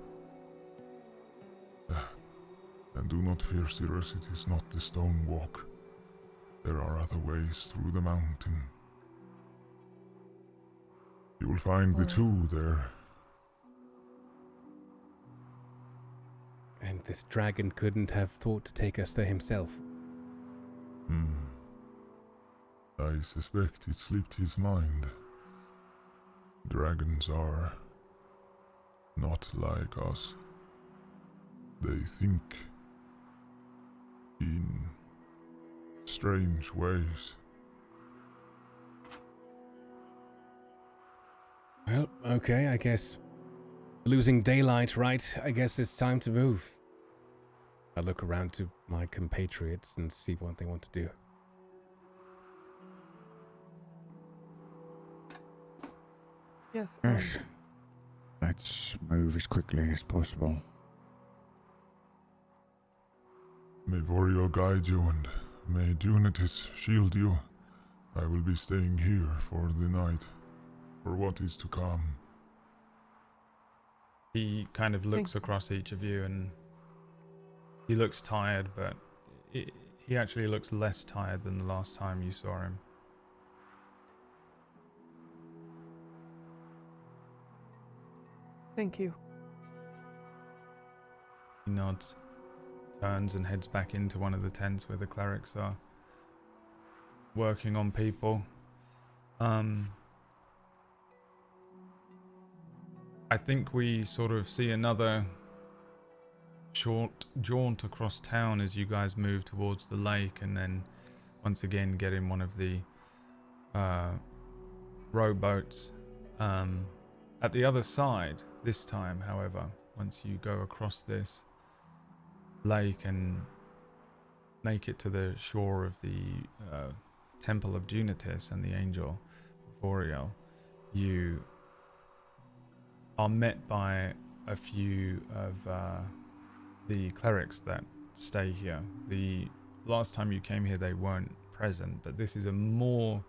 And do not fear, Cirrus, it is not the stone walk. There are other ways through the mountain. You will find the two there. And this dragon couldn't have thought to take us there himself. I suspect it slipped his mind. Dragons are not like us. They think in strange ways. Well, okay, I guess losing daylight, right? I guess it's time to move. I look around to my compatriots and see what they want to do. Yes. Yes. Let's move as quickly as possible. May Vorio guide you and may Dunitis shield you. I will be staying here for the night, for what is to come. He kind of looks across each of you and he looks tired, but he actually looks less tired than the last time you saw him. Thank you. He nods, turns and heads back into one of the tents where the clerics are working on people. I think we sort of see another short jaunt across town as you guys move towards the lake, and then once again get in one of the rowboats. At the other side, this time, however, once you go across this lake and make it to the shore of the Temple of Dunitis and the Angel Voriel, you are met by a few of the clerics that stay here. The last time you came here they weren't present, but this is a more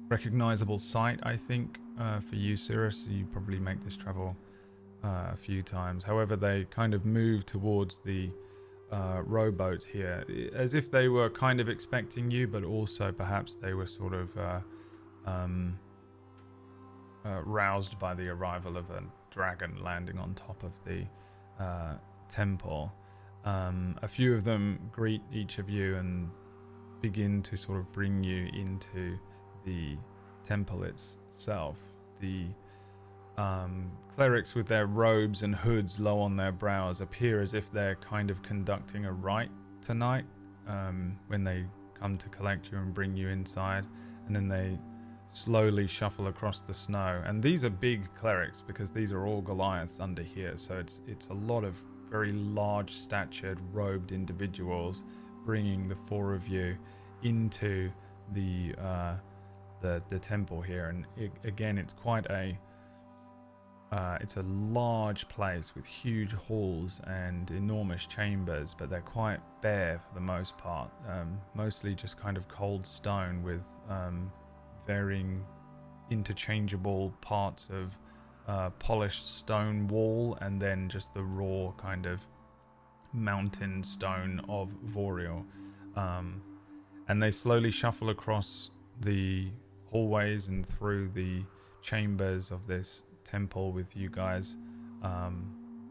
recognizable sight, I think, for you, Cirrus. You probably make this travel a few times. However, they kind of move towards the rowboats here as if they were kind of expecting you, but also perhaps they were sort of roused by the arrival of a dragon landing on top of the temple. A few of them greet each of you and begin to sort of bring you into the temple itself. The clerics with their robes and hoods low on their brows appear as if they're kind of conducting a rite tonight when they come to collect you and bring you inside, and then they slowly shuffle across the snow. And these are big clerics because these are all goliaths under here, so it's a lot of very large statured robed individuals bringing the four of you into the temple here. And again, it's quite it's a large place with huge halls and enormous chambers, but they're quite bare for the most part. Mostly just kind of cold stone with varying interchangeable parts of polished stone wall, and then just the raw kind of mountain stone of Voriel. And they slowly shuffle across the hallways and through the chambers of this temple with you guys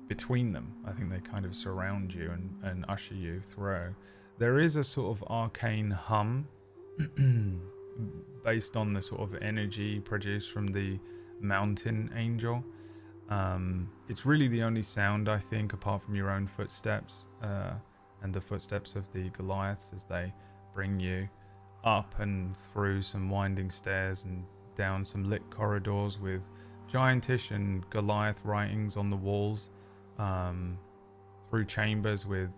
between them. I think they kind of surround you and usher you through. There is a sort of arcane hum based on the sort of energy produced from the mountain angel. It's really the only sound, I think, apart from your own footsteps and the footsteps of the goliaths as they bring you up and through some winding stairs and down some lit corridors with giantish and goliath writings on the walls, through chambers with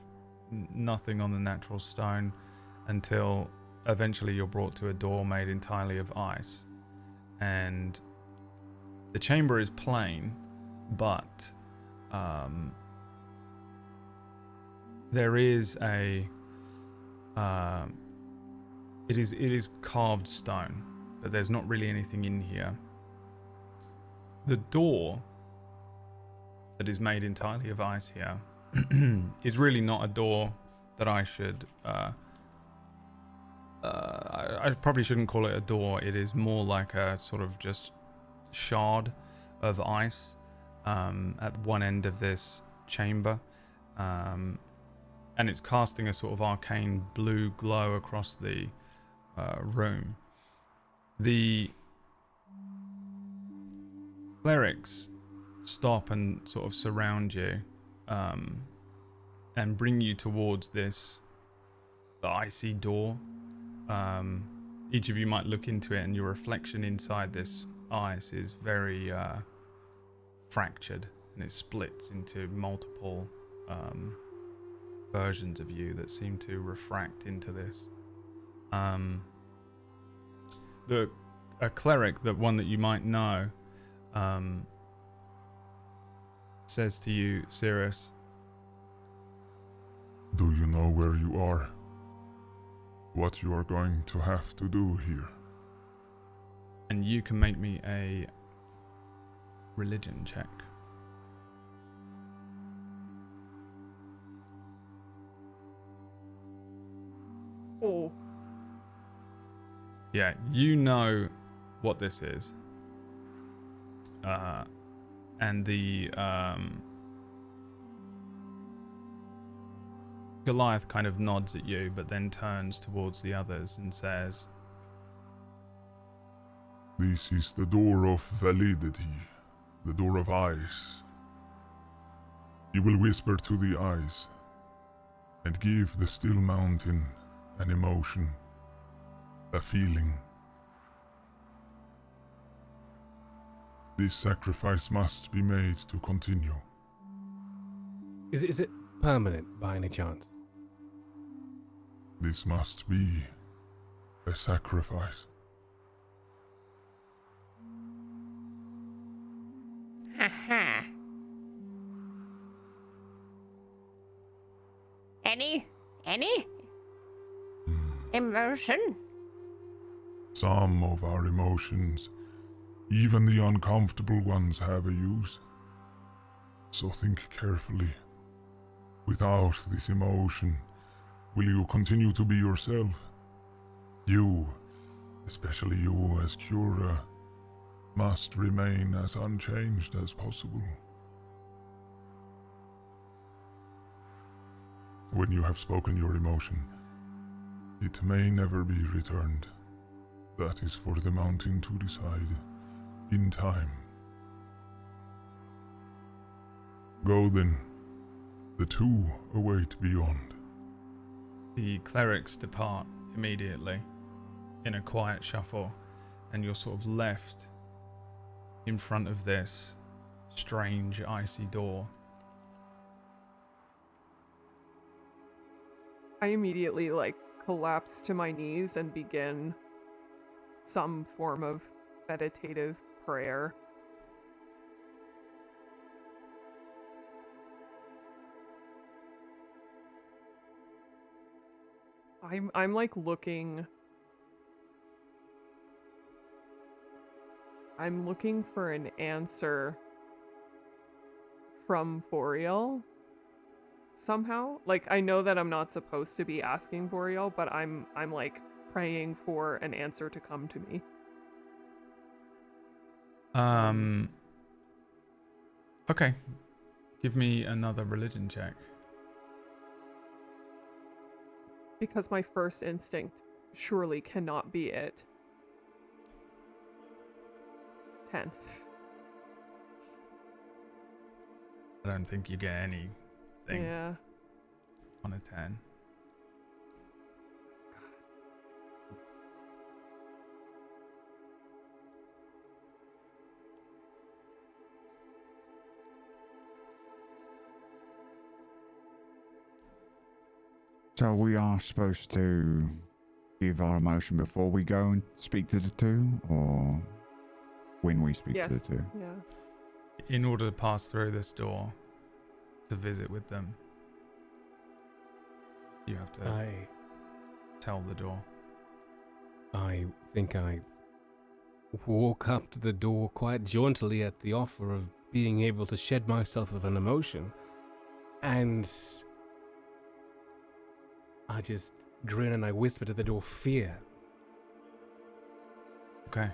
nothing on the natural stone, until eventually you're brought to a door made entirely of ice. And the chamber is plain, but there is a it is carved stone, but there's not really anything in here. The door that is made entirely of ice here is really not a door that I should I probably shouldn't call it a door. It is more like a sort of just shard of ice at one end of this chamber. and it's casting a sort of arcane blue glow across the room. The clerics stop and sort of surround you, and bring you towards the icy door. Each of you might look into it, and your reflection inside this ice is very fractured, and it splits into multiple versions of you that seem to refract into this. A cleric, the one that you might know, says to you, Cirrus, Do you know where you are? What you are going to have to do here? and you can make me a religion check. Oh. Yeah, you know what this is. And the Goliath kind of nods at you, but then turns towards the others and says, This is the door of validity, the door of ice. You will whisper to the ice and give the still mountain an emotion, a feeling. This sacrifice must be made to continue. Is it permanent by any chance? This must be a sacrifice. Haha. Any emotion? Some of our emotions, even the uncomfortable ones, have a use. So think carefully. Without this emotion, will you continue to be yourself? You, especially you as Quura, must remain as unchanged as possible. When you have spoken your emotion, it may never be returned. That is for the mountain to decide, in time. Go then. The two await beyond. the clerics depart immediately in a quiet shuffle, and you're sort of left in front of this strange icy door. I immediately collapse to my knees and begin some form of meditative prayer. I'm looking. I'm looking for an answer from Boreal somehow. I know that I'm not supposed to be asking Boreal, but I'm praying for an answer to come to me. Okay. Give me another religion check. Because my first instinct surely cannot be it. 10. I don't think you get anything Yeah. on a 10. So we are supposed to give our emotion before we go and speak to the two, or when we speak to the two? Yeah. In order to pass through this door to visit with them, you have to tell the door. I think I walk up to the door quite jauntily at the offer of being able to shed myself of an emotion, and I just grin and I whisper to the door, fear. Okay.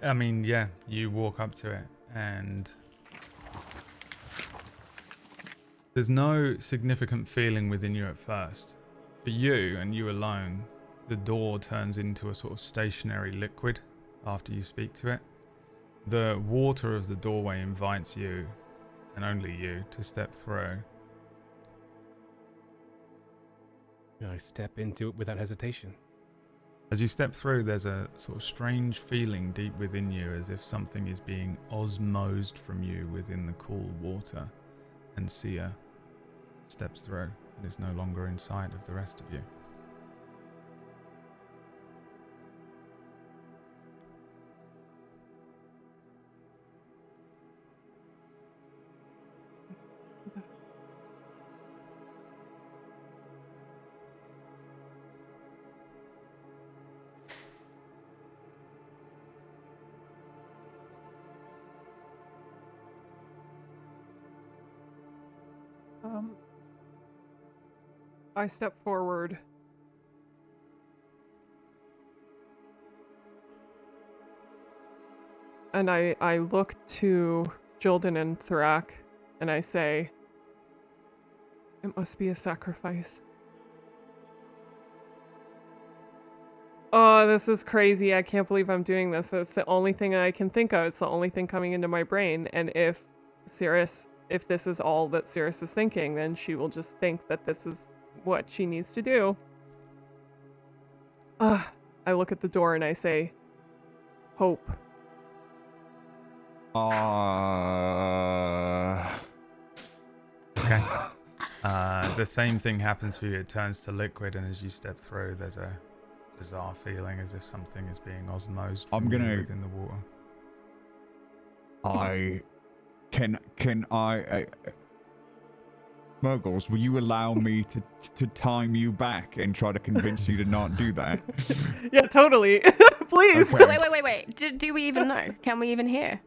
I mean, yeah, you walk up to it, and There's no significant feeling within you at first. For you, and you alone, the door turns into a sort of stationary liquid after you speak to it. The water of the doorway invites you, and only you, to step through. I step into it without hesitation. As you step through, there's a sort of strange feeling deep within you, as if something is being osmosed from you within the cool water. And Sia steps through and is no longer in sight of the rest of you. I step forward. And I look to Jildan and Thrak, and I say, it must be a sacrifice. Oh, this is crazy. I can't believe I'm doing this, but it's the only thing I can think of. It's the only thing coming into my brain. And if this is all that Cirrus is thinking, then she will just think that this is what she needs to do. I look at the door and I say, hope. Okay. The same thing happens for you. It turns to liquid, and as you step through, there's a bizarre feeling as if something is being osmosed from you within the water. Can I Mirggles, will you allow me to time you back and try to convince you to not do that? Yeah, totally. Please. Okay. Wait. Do we even know? Can we even hear?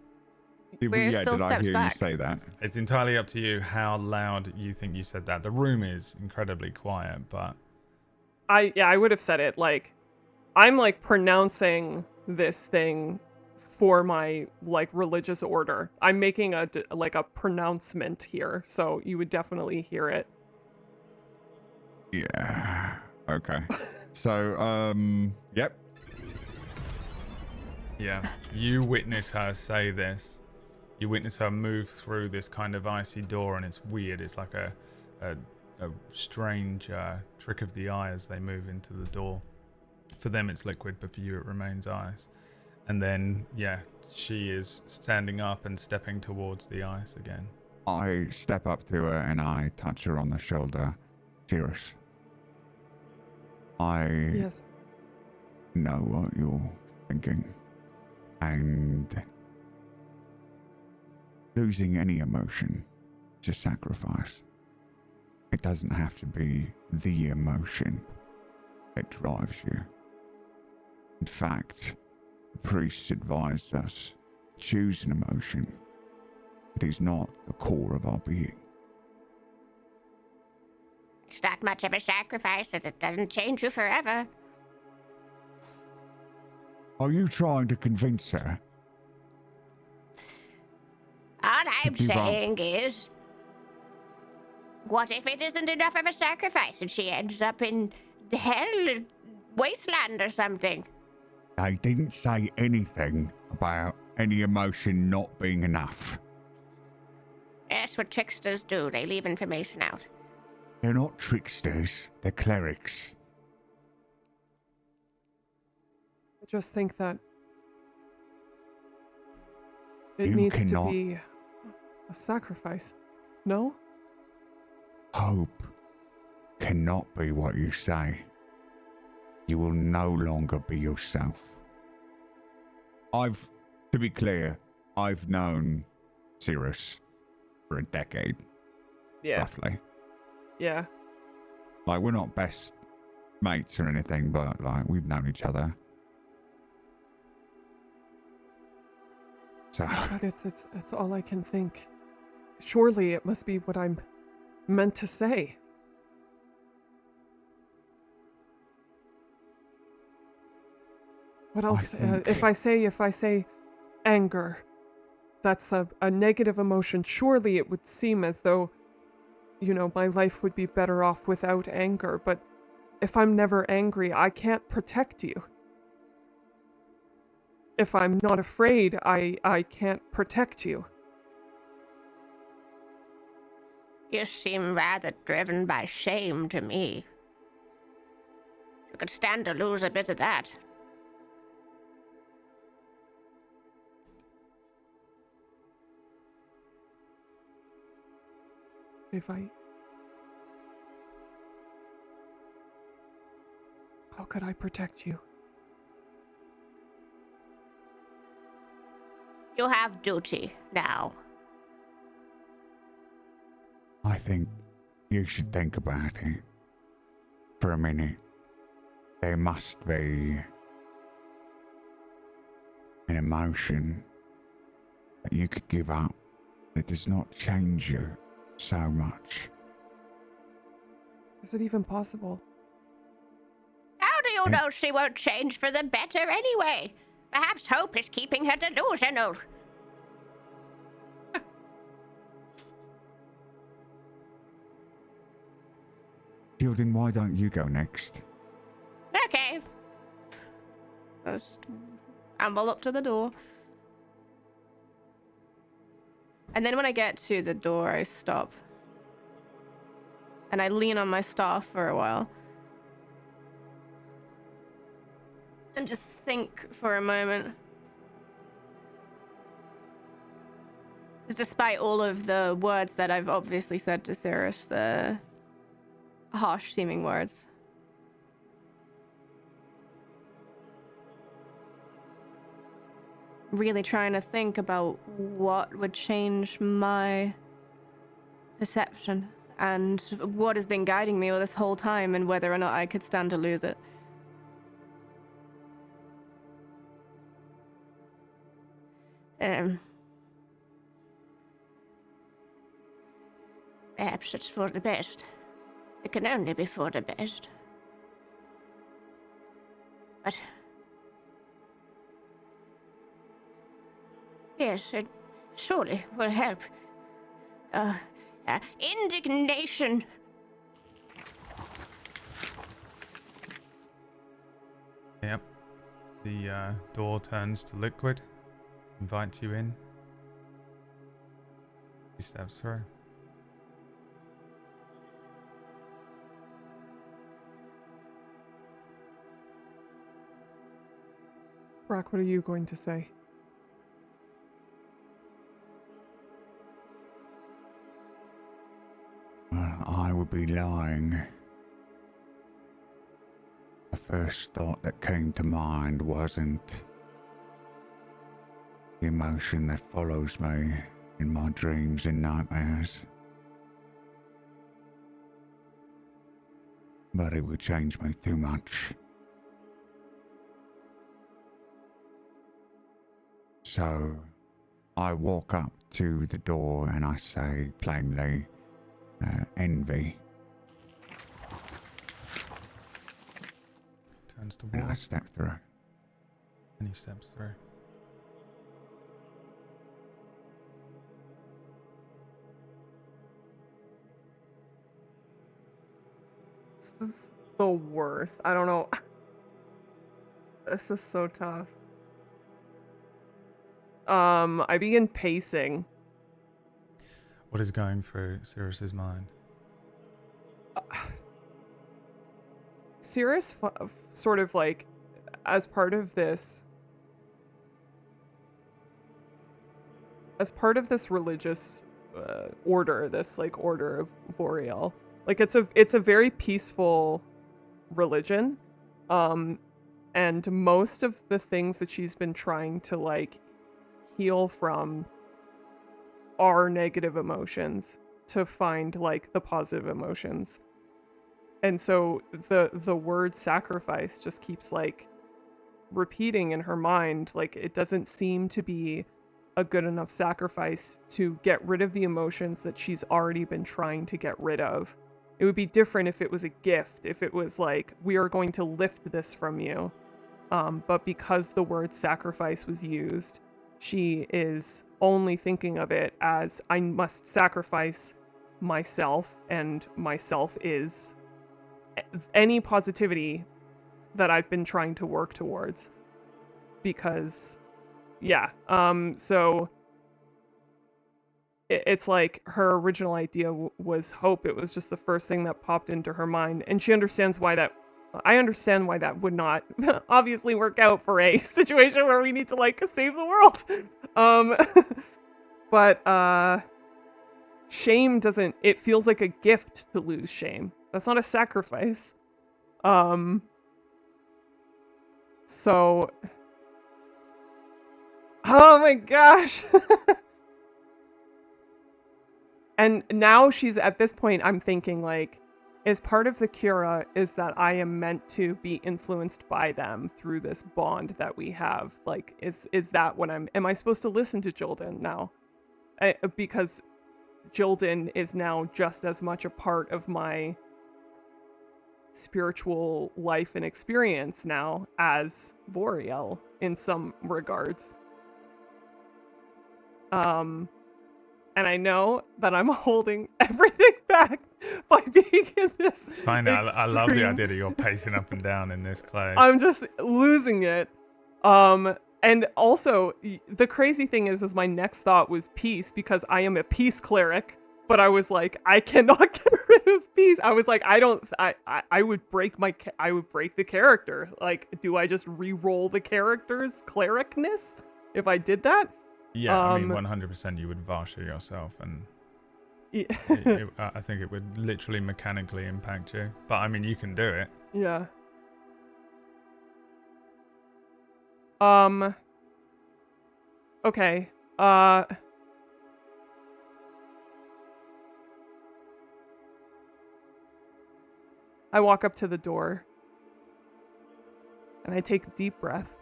Did We're still did I steps hear back. you say that? It's entirely up to you how loud you think you said that. The room is incredibly quiet, but I would have said it like, I'm like pronouncing this thing for my like religious order. I'm making a pronouncement here, so you would definitely hear it. Yeah. Okay. So, yep. yeah, you witness her say this. You witness her move through this kind of icy door, and it's weird. It's like a strange trick of the eye as they move into the door. For them, it's liquid, but for you, it remains ice. And then, yeah, she is standing up and stepping towards the ice again. I step up to her and I touch her on the shoulder. Cirrus, I Yes. know what you're thinking. And losing any emotion is a sacrifice. It doesn't have to be the emotion that drives you. In fact, the priests advised us to choose an emotion that is not the core of our being. It's not much of a sacrifice, as it doesn't change you forever. Are you trying to convince her? All I'm give up. saying is, what if it isn't enough of a sacrifice and she ends up in hell, wasteland or something? They didn't say anything about any emotion not being enough. That's what tricksters do. They leave information out. They're not tricksters, they're clerics. I just think that it You needs cannot- to be a sacrifice. No? Hope cannot be what you say. You will no longer be yourself. To be clear, I've known Cirrus for a decade, Yeah. roughly. Yeah. Like, we're not best mates or anything, but, like, we've known each other. So, But it's all I can think. Surely it must be what I'm meant to say. What else? think- If I say anger, that's a negative emotion. Surely it would seem as though you know, my life would be better off without anger, but if I'm never angry, I can't protect you. If I'm not afraid, I can't protect you. You seem rather driven by shame to me. You could stand to lose a bit of that. How could I protect you? You have duty now. I think you should think about it for a minute. There must be an emotion that you could give up that does not change you so much. Is it even possible? How do you know she won't change for the better anyway? Perhaps hope is keeping her delusional. Fielding, why don't you go next? Okay. Just amble up to the door. And then when I get to the door, I stop. And I lean on my staff for a while. And just think for a moment. Because despite all of the words that I've obviously said to Cirrus, the harsh seeming words, really trying to think about what would change my perception and what has been guiding me all this whole time and whether or not I could stand to lose it. Perhaps it's for the best. It can only be for the best. But yes, it surely will help. Indignation. Yep. The door turns to liquid, invites you in. He steps through. Brock, what are you going to say? Well, I would be lying. The first thought that came to mind wasn't the emotion that follows me in my dreams and nightmares. But it would change me too much. So I walk up to the door and I say plainly, envy. Turns to And I walk, step through. and he steps through. This is the worst. I don't know. This is so tough. I begin pacing. What is going through Cirrus's mind? Cirrus sort of like, as part of this religious order, this like order of Voriel, like it's a very peaceful religion, and most of the things that she's been trying to like heal from are negative emotions to find like the positive emotions. And so the word sacrifice just keeps like repeating in her mind. Like it doesn't seem to be a good enough sacrifice to get rid of the emotions that she's already been trying to get rid of. It would be different if it was a gift, if it was like, we are going to lift this from you. But because the word sacrifice was used, she is only thinking of it as, I must sacrifice myself, and myself is any positivity that I've been trying to work towards. Because, yeah, so it's like her original idea was hope. It was just the first thing that popped into her mind, and she understands why that. I understand why that would not obviously work out for a situation where we need to like save the world. But shame doesn't. It feels like a gift to lose shame. That's not a sacrifice. So. Oh my gosh. And now she's at this point, I'm thinking like, is part of the Quura is that I am meant to be influenced by them through this bond that we have. Like, is that what am I supposed to listen to Jildan now? Because Jildan is now just as much a part of my spiritual life and experience now as Voriel in some regards. And I know that I'm holding everything back by being in this. It's fine. I love the idea that you're pacing up and down in this place. I'm just losing it. And also, the crazy thing is my next thought was peace, because I am a peace cleric. But I was like, I cannot get rid of peace. I was like, I would break the character. Like, do I just re-roll the character's clericness if I did that? Yeah, I mean, 100% you would Varsha yourself, and yeah. I think it would literally mechanically impact you. But I mean, you can do it. Yeah. Okay. I walk up to the door, and I take a deep breath,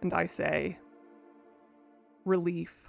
and I say, relief.